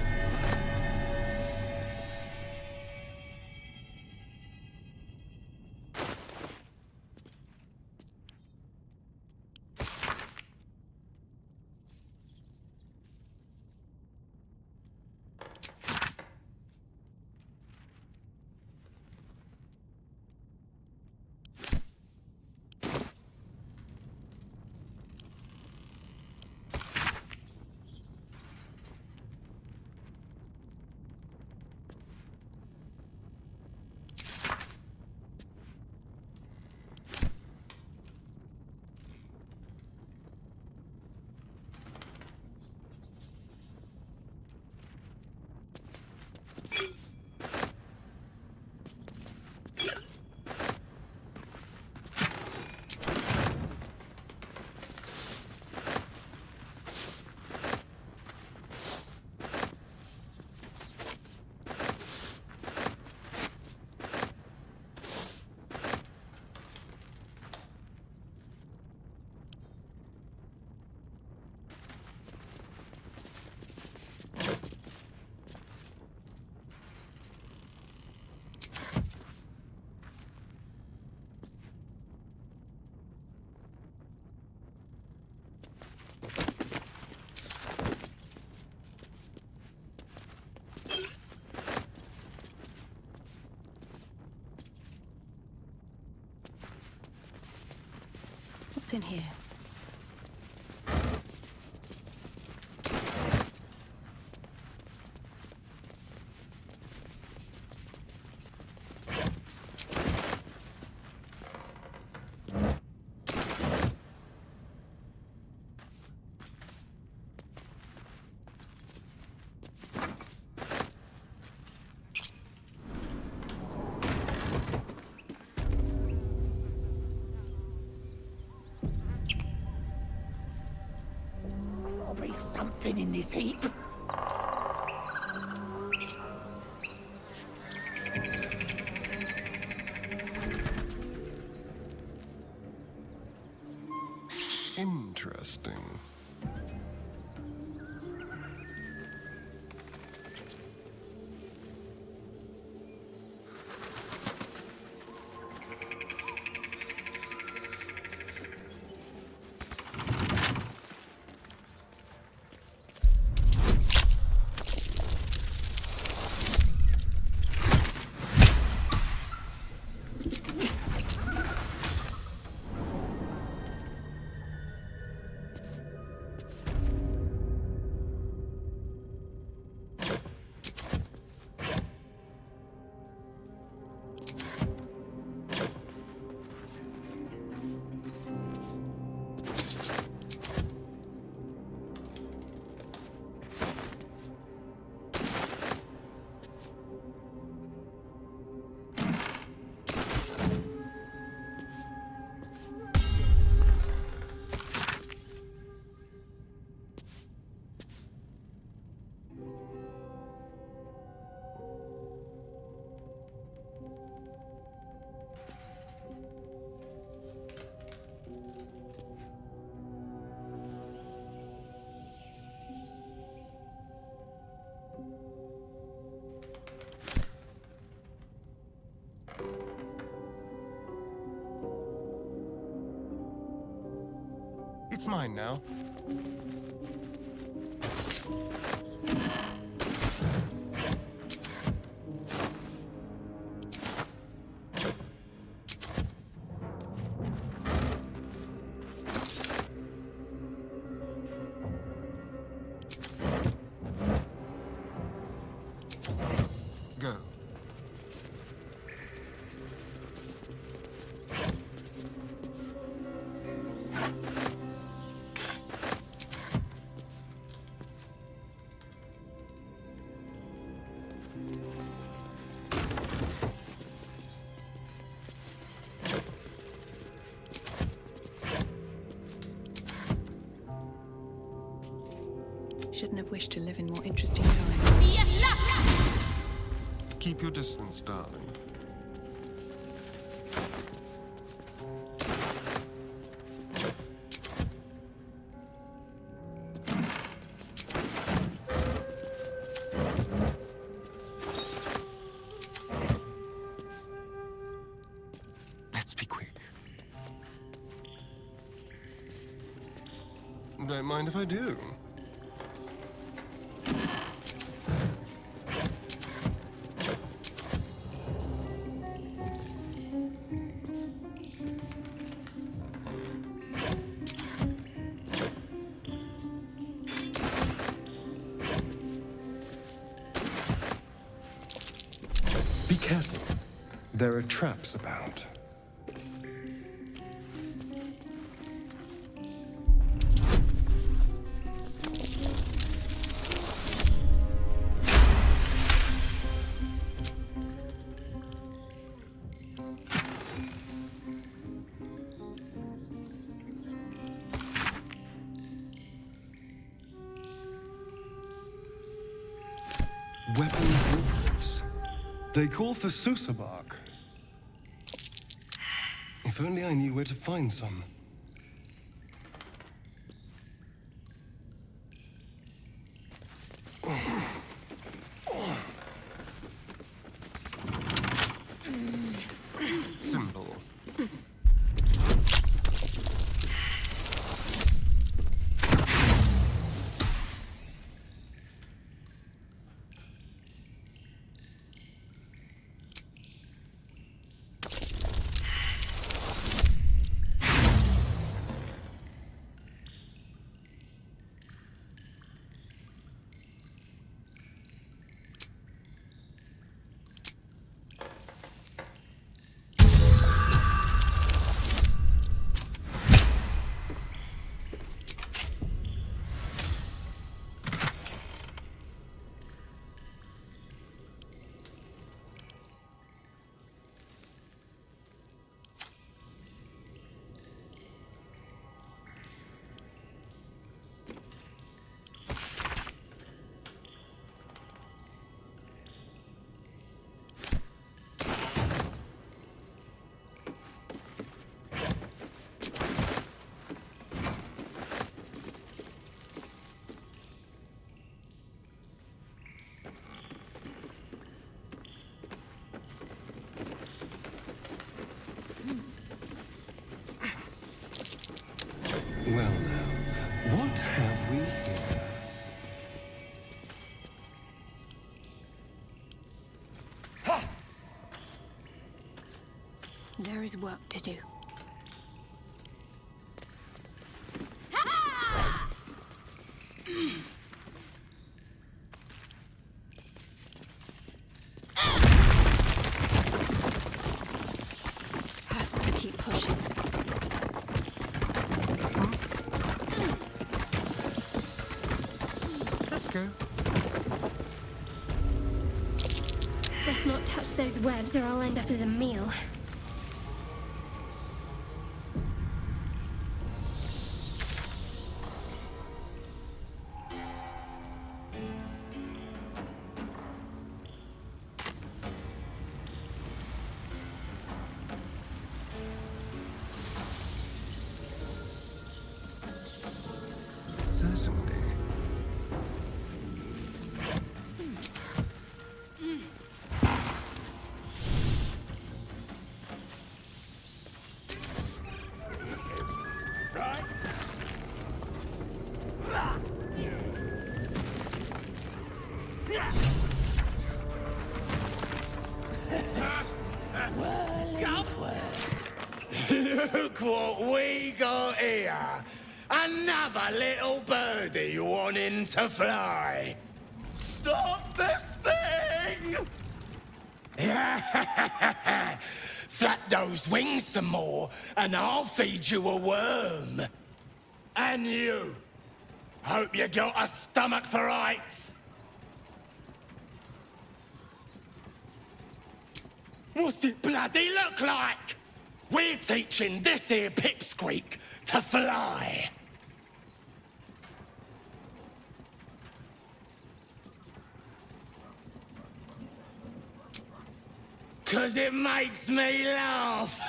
What's in here? Something in this heap. Interesting. It's mine now. Go. Shouldn't have wished to live in more interesting times. Keep your distance, darling. Let's be quick. Don't mind if I do. Be careful. There are traps about. Weapon blueprints. They call for Susa bark. If only I knew where to find some. Simple. Well now, what have we here? There is work to do. Have to keep pushing. Let's go. Let's not touch those webs or I'll end up as a meal. Certainly. Look what we got here. Another little birdie wanting to fly. Stop this thing! Flap those wings some more, and I'll feed you a worm. And you. Hope you got a stomach for heights. What's it bloody look like? We're teaching this here pipsqueak to fly. 'Cause it makes me laugh.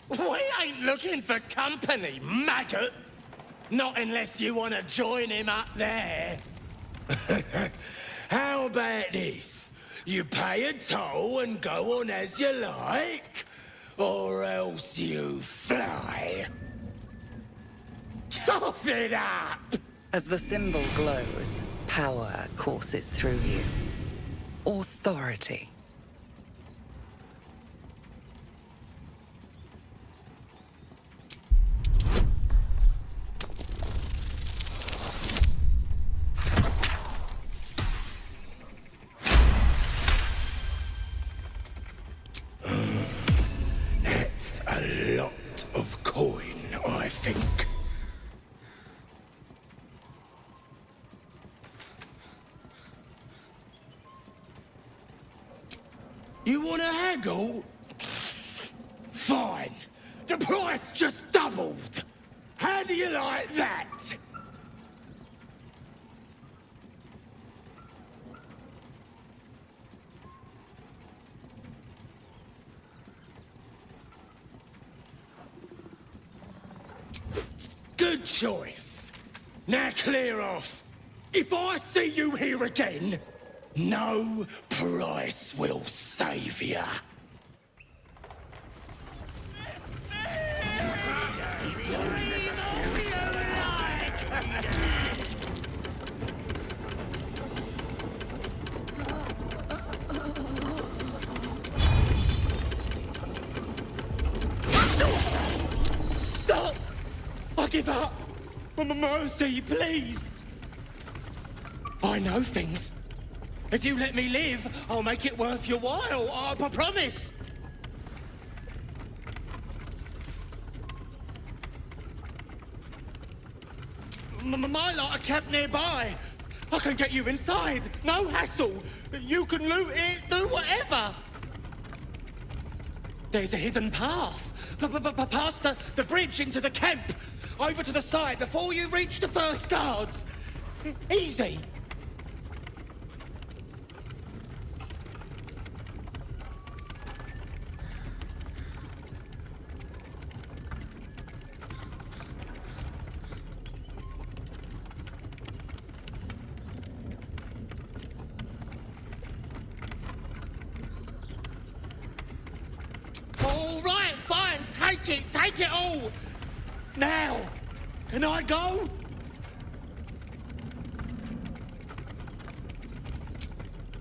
We ain't looking for company, maggot. Not unless you want to join him up there. How about this? You pay a toll and go on as you like, or else you fly. Cough it up! As the symbol glows, power courses through you. Authority. That's a lot of coin, I think. You want to haggle? Fine. The price just doubled. How do you like that? Good choice. Now clear off. If I see you here again, no price will save ya. Stop! I give up. Mercy, please. I know things. If you let me live, I'll make it worth your while. I promise. My lot are camped nearby. I can get you inside. No hassle. You can loot it, do whatever. There's a hidden path. Past the bridge into the camp. Over to the side before you reach the first guards. Easy. All right, fine. Take it all. Now, can I go?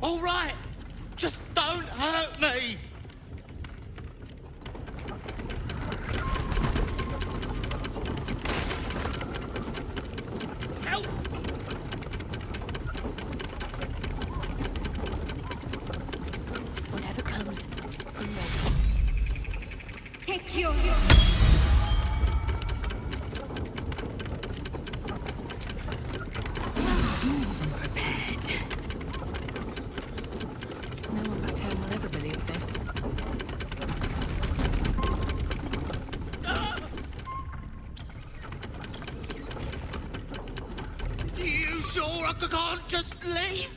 All right, just don't hurt me. Help! Whatever comes, I'm ready. Take your... More than prepared. No one back home will ever believe this. You sure I can't just leave?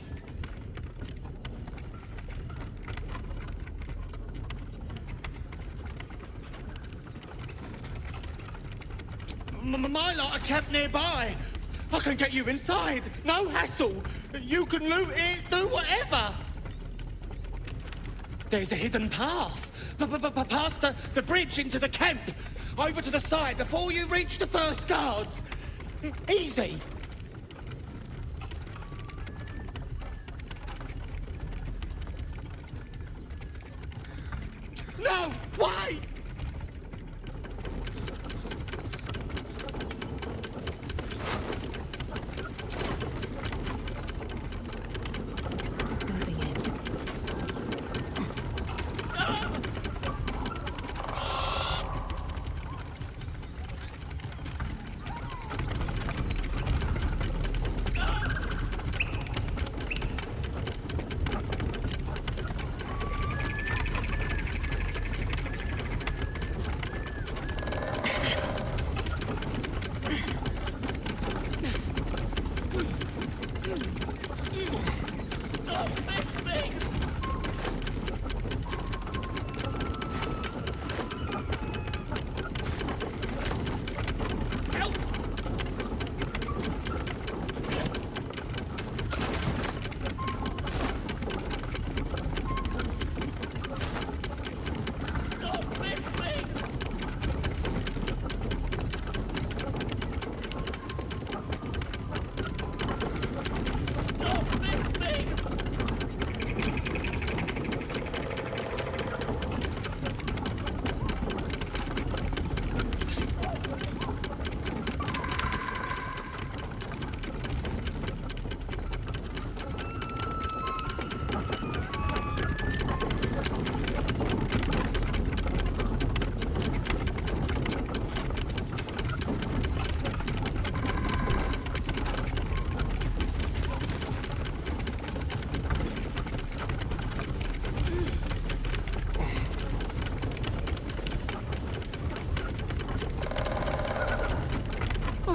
My lot are camped nearby. I can get you inside. No hassle. You can loot it, do whatever. There's a hidden path. Past the bridge into the camp. Over to the side before you reach the first guards. Easy. No, wait!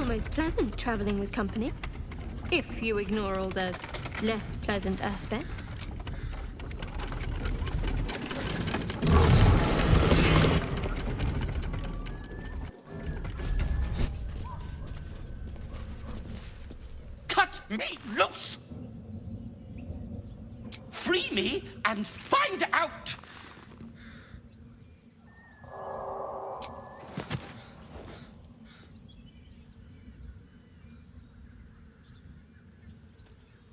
almost pleasant traveling with company. If you ignore all the less pleasant aspects. Cut me loose! Free me and find out!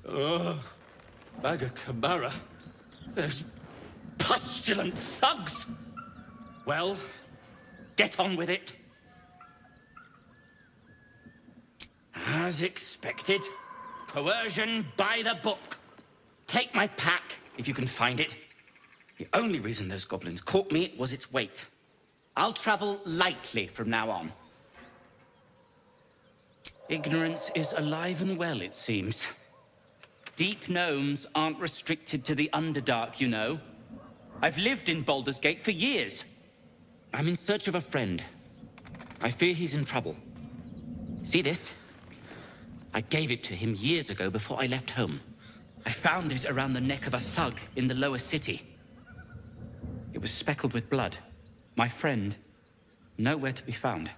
Ugh. Bagakabara. Those pustulant thugs! Well, get on with it. As expected, coercion by the book. Take my pack, if you can find it. The only reason those goblins caught me was its weight. I'll travel lightly from now on. Ignorance is alive and well, it seems. Deep gnomes aren't restricted to the Underdark, you know. I've lived in Baldur's Gate for years. I'm in search of a friend. I fear he's in trouble. See this? I gave it to him years ago before I left home. I found it around the neck of a thug in the lower city. It was speckled with blood. My friend, nowhere to be found.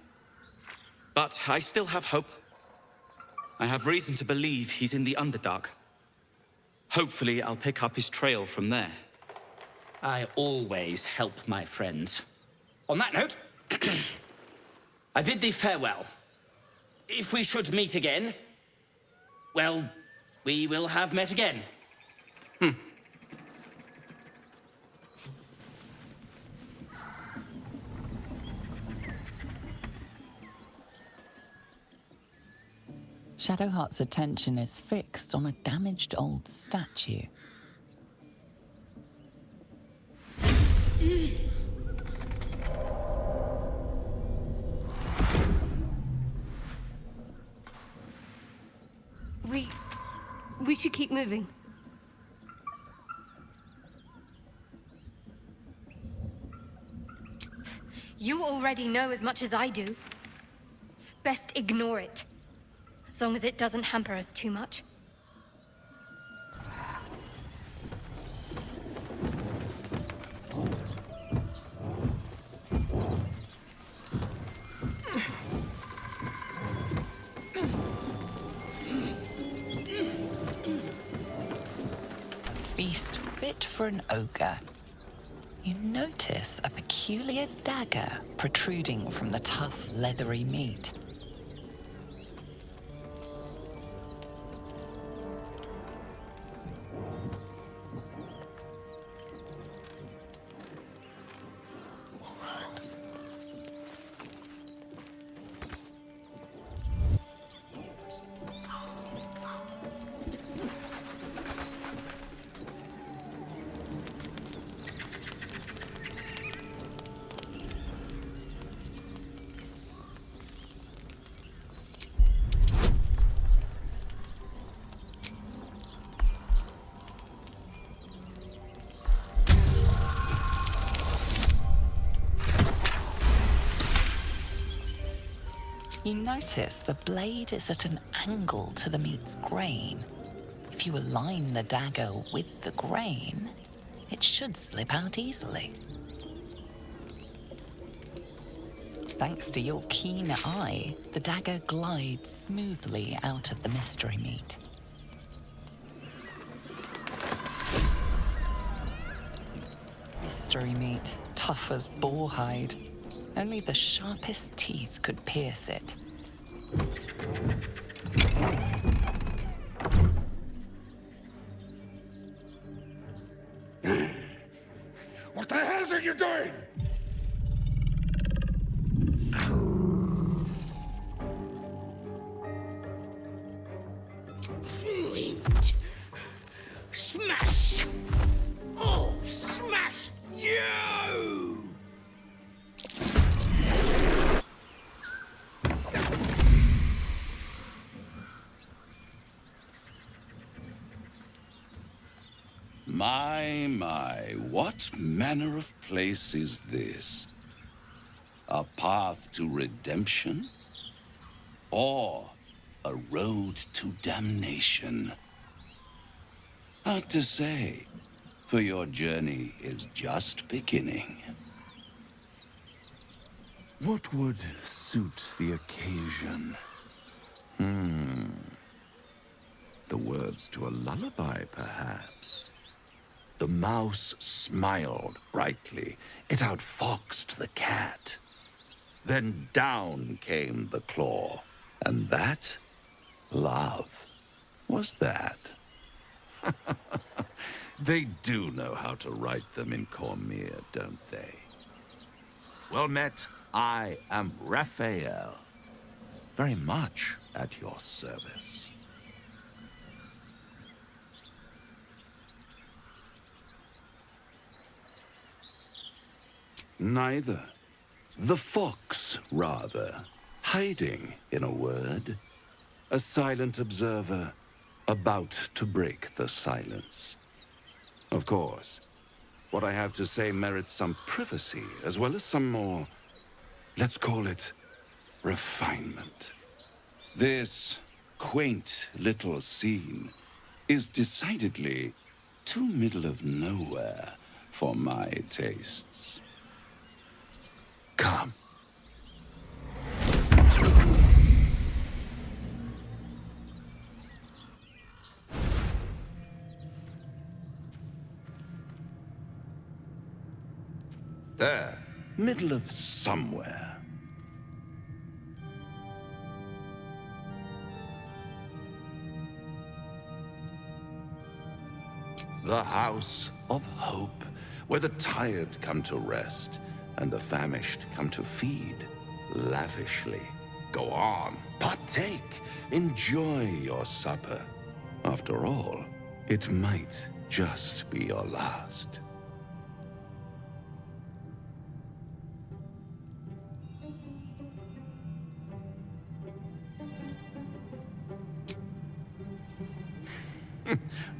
But I still have hope. I have reason to believe he's in the Underdark. Hopefully, I'll pick up his trail from there. I always help my friends. On that note, I bid thee farewell. If we should meet again, well, we will have met again. Shadowheart's attention is fixed on a damaged old statue. We should keep moving. You already know as much as I do. Best ignore it. As long as it doesn't hamper us too much. Feast fit for an ogre. You notice a peculiar dagger protruding from the tough, leathery meat. You notice the blade is at an angle to the meat's grain. If you align the dagger with the grain, it should slip out easily. Thanks to your keen eye, the dagger glides smoothly out of the mystery meat. Mystery meat, tough as boar hide. Only the sharpest teeth could pierce it. What the hell are you doing? Ruined. Smash! Oh, smash you! My, what manner of place is this? A path to redemption? or a road to damnation. Hard to say, for your journey is just beginning. What would suit the occasion? The words to a lullaby, perhaps. The mouse smiled brightly. It outfoxed the cat. Then down came the claw. And that, love, was that. They do know how to write them in Cormyr, don't they? Well met, I am Raphael. Very much at your service. Neither. The fox, rather. Hiding, in a word. A silent observer, about to break the silence. Of course, what I have to say merits some privacy, as well as some more, let's call it, refinement. This quaint little scene is decidedly too middle of nowhere for my tastes. Come. There, middle of somewhere. The House of Hope, where the tired come to rest and the famished come to feed lavishly. Go on, partake, enjoy your supper. After all, it might just be your last.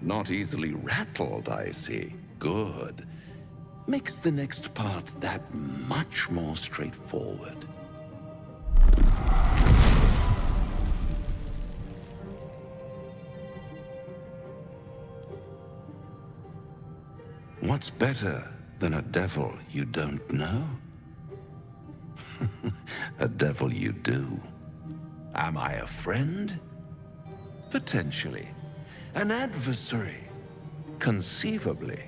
Not easily rattled, I see. Good. Makes the next part that much more straightforward. What's better than a devil you don't know? A devil you do. Am I a friend? Potentially. An adversary? Conceivably.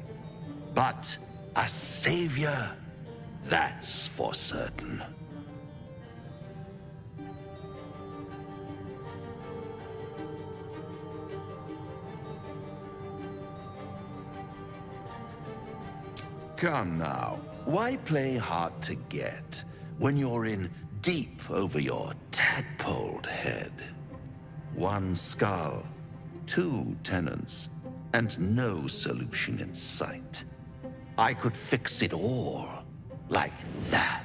But a savior? That's for certain. Come now, why play hard to get when you're in deep over your tadpoled head? One skull, 2 tenants, and no solution in sight. I could fix it all, like that.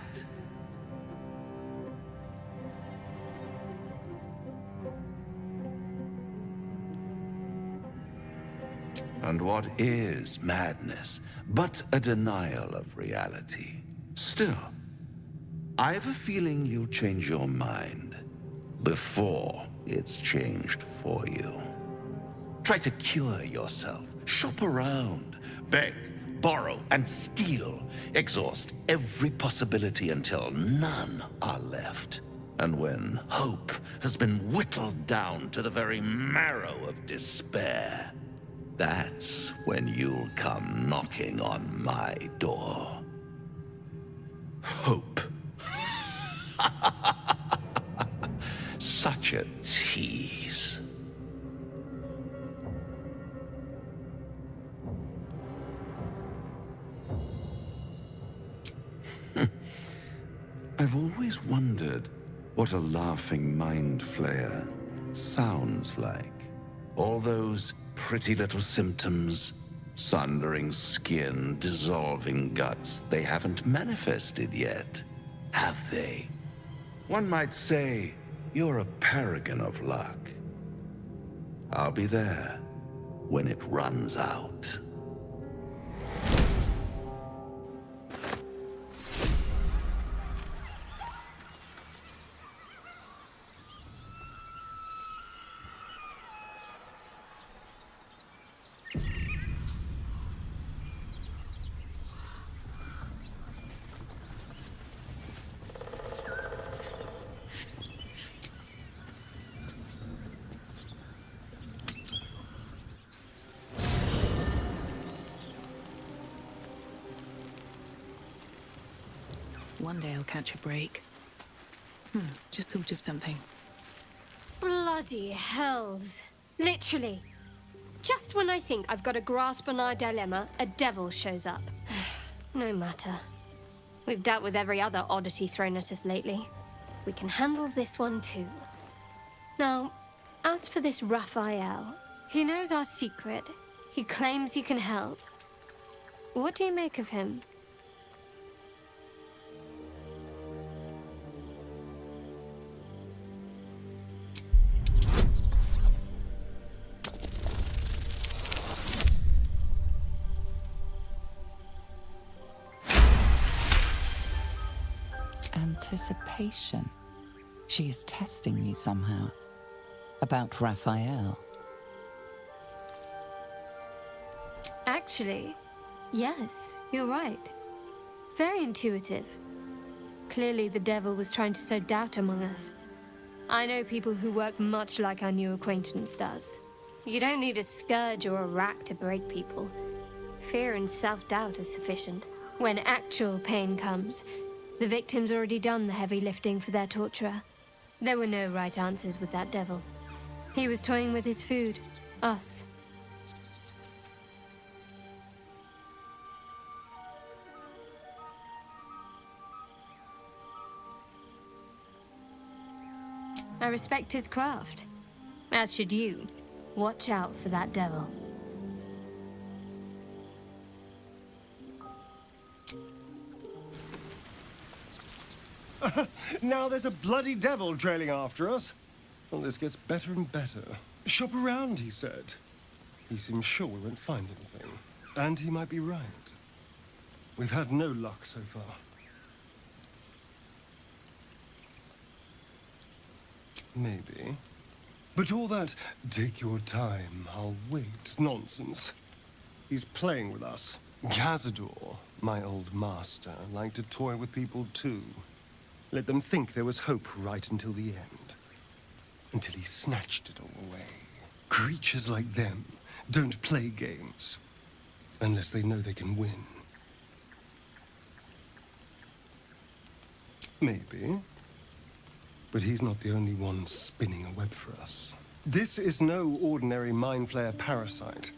And what is madness but a denial of reality? Still, I have a feeling you'll change your mind before it's changed for you. Try to cure yourself, shop around, beg, borrow, and steal. Exhaust every possibility until none are left. And when hope has been whittled down to the very marrow of despair, that's when you'll come knocking on my door. Hope. Such a tease. I've always wondered what a laughing mind flayer sounds like. All those pretty little symptoms, sundering skin, dissolving guts, they haven't manifested yet, have they? One might say you're a paragon of luck. I'll be there when it runs out. one day I'll catch a break. Just thought of something. Bloody hells. Literally. Just when I think I've got a grasp on our dilemma, a devil shows up. No matter. We've dealt with every other oddity thrown at us lately. We can handle this one too. Now, as for this Raphael, he knows our secret. He claims he can help. What do you make of him? Anticipation. She is testing you somehow. About Raphael. Actually, yes, you're right. Very intuitive. Clearly the devil was trying to sow doubt among us. I know people who work much like our new acquaintance does. You don't need a scourge or a rack to break people. Fear and self-doubt is sufficient. When actual pain comes, the victim's already done the heavy lifting for their torturer. There were no right answers with that devil. He was toying with his food, us. I respect his craft. As should you. Watch out for that devil. Now there's a bloody devil trailing after us. Well, this gets better and better. Shop around, he said. He seems sure we won't find anything. And he might be right. We've had no luck so far. Maybe. But all that, take your time, I'll wait nonsense. He's playing with us. Cazador, my old master, liked to toy with people too. Let them think there was hope right until the end. Until he snatched it all away. Creatures like them don't play games. Unless they know they can win. Maybe. But he's not the only one spinning a web for us. This is no ordinary mind flayer parasite.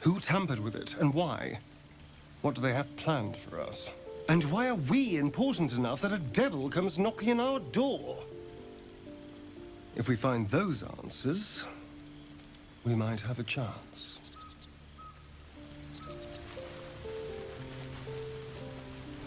Who tampered with it, and why? What do they have planned for us? And why are we important enough that a devil comes knocking on our door? If we find those answers, we might have a chance.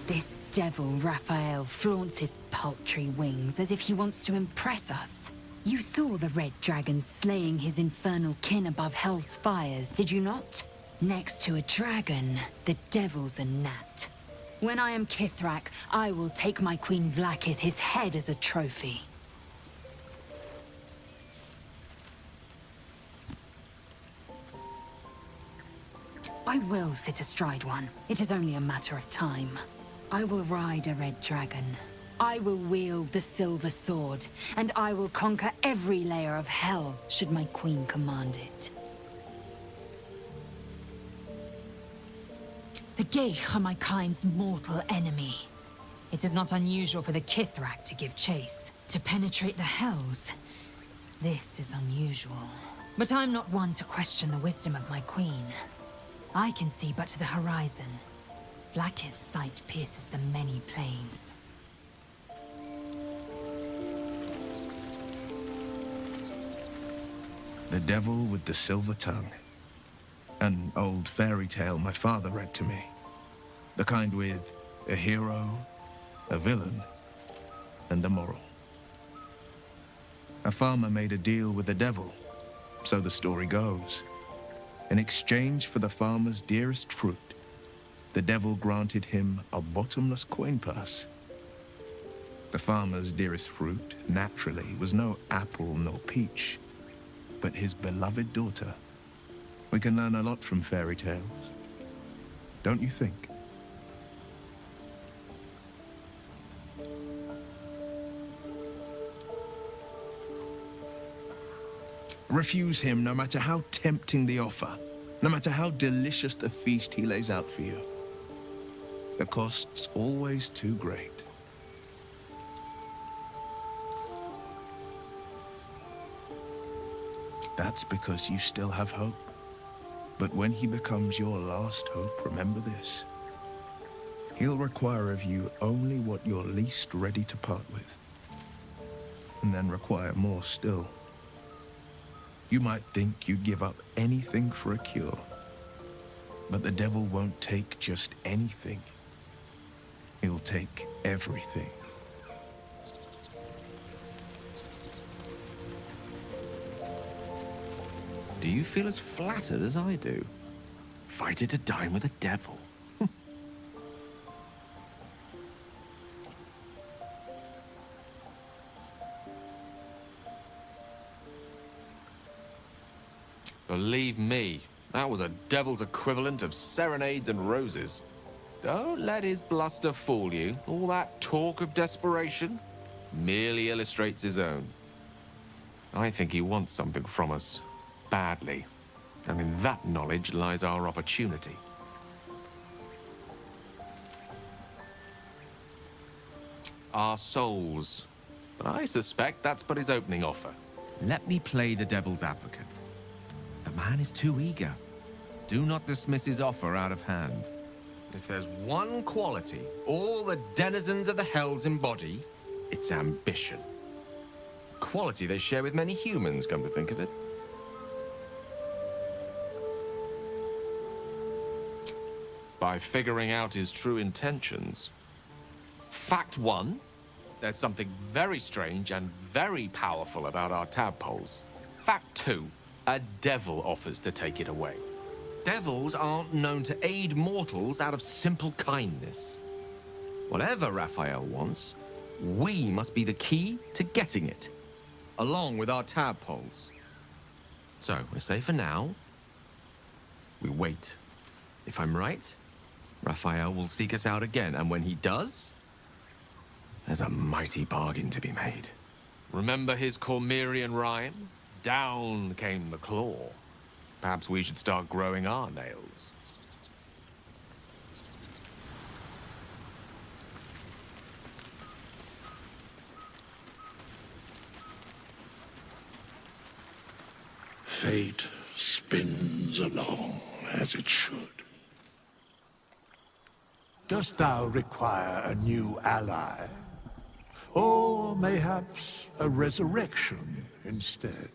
This devil Raphael flaunts his paltry wings as if he wants to impress us. You saw the red dragon slaying his infernal kin above hell's fires, did you not? Next to a dragon, the devil's a gnat. When I am Kithrak, I will take my Queen Vlaakith his head as a trophy. I will sit astride one. It is only a matter of time. I will ride a red dragon. I will wield the silver sword, and I will conquer every layer of hell, should my queen command it. The Geich are my kind's mortal enemy. It is not unusual for the Kithrak to give chase, to penetrate the hells. This is unusual. But I'm not one to question the wisdom of my queen. I can see but to the horizon. Vlaakith's sight pierces the many planes. The Devil with the Silver Tongue. An old fairy tale my father read to me. The kind with a hero, a villain, and a moral. A farmer made a deal with the devil, so the story goes. In exchange for the farmer's dearest fruit, the devil granted him a bottomless coin purse. The farmer's dearest fruit, naturally, was no apple nor peach, but his beloved daughter. We can learn a lot from fairy tales, don't you think? Refuse him no matter how tempting the offer, no matter how delicious the feast he lays out for you. The cost's always too great. That's because you still have hope. But when he becomes your last hope, remember this. He'll require of you only what you're least ready to part with. And then require more still. You might think you'd give up anything for a cure. But the devil won't take just anything. He'll take everything. Do you feel as flattered as I do? Fighting to dine with a devil. Believe me, that was a devil's equivalent of serenades and roses. Don't let his bluster fool you. All that talk of desperation merely illustrates his own. I think he wants something from us. Badly. And in that knowledge lies our opportunity. Our souls. But I suspect that's but his opening offer. Let me play the devil's advocate. The man is too eager. Do not dismiss his offer out of hand. If there's one quality all the denizens of the hells embody, it's ambition. Quality they share with many humans, come to think of it. By figuring out his true intentions. Fact one, there's something very strange and very powerful about our tadpoles. Fact two, a devil offers to take it away. Devils aren't known to aid mortals out of simple kindness. Whatever Raphael wants, we must be the key to getting it, along with our tadpoles. So, we say for now, we wait. If I'm right, Raphael will seek us out again, and when he does, there's a mighty bargain to be made. Remember his Cormyrean rhyme? Down came the claw. Perhaps we should start growing our nails. Fate spins along as it should. Dost thou require a new ally? Or mayhaps a resurrection instead?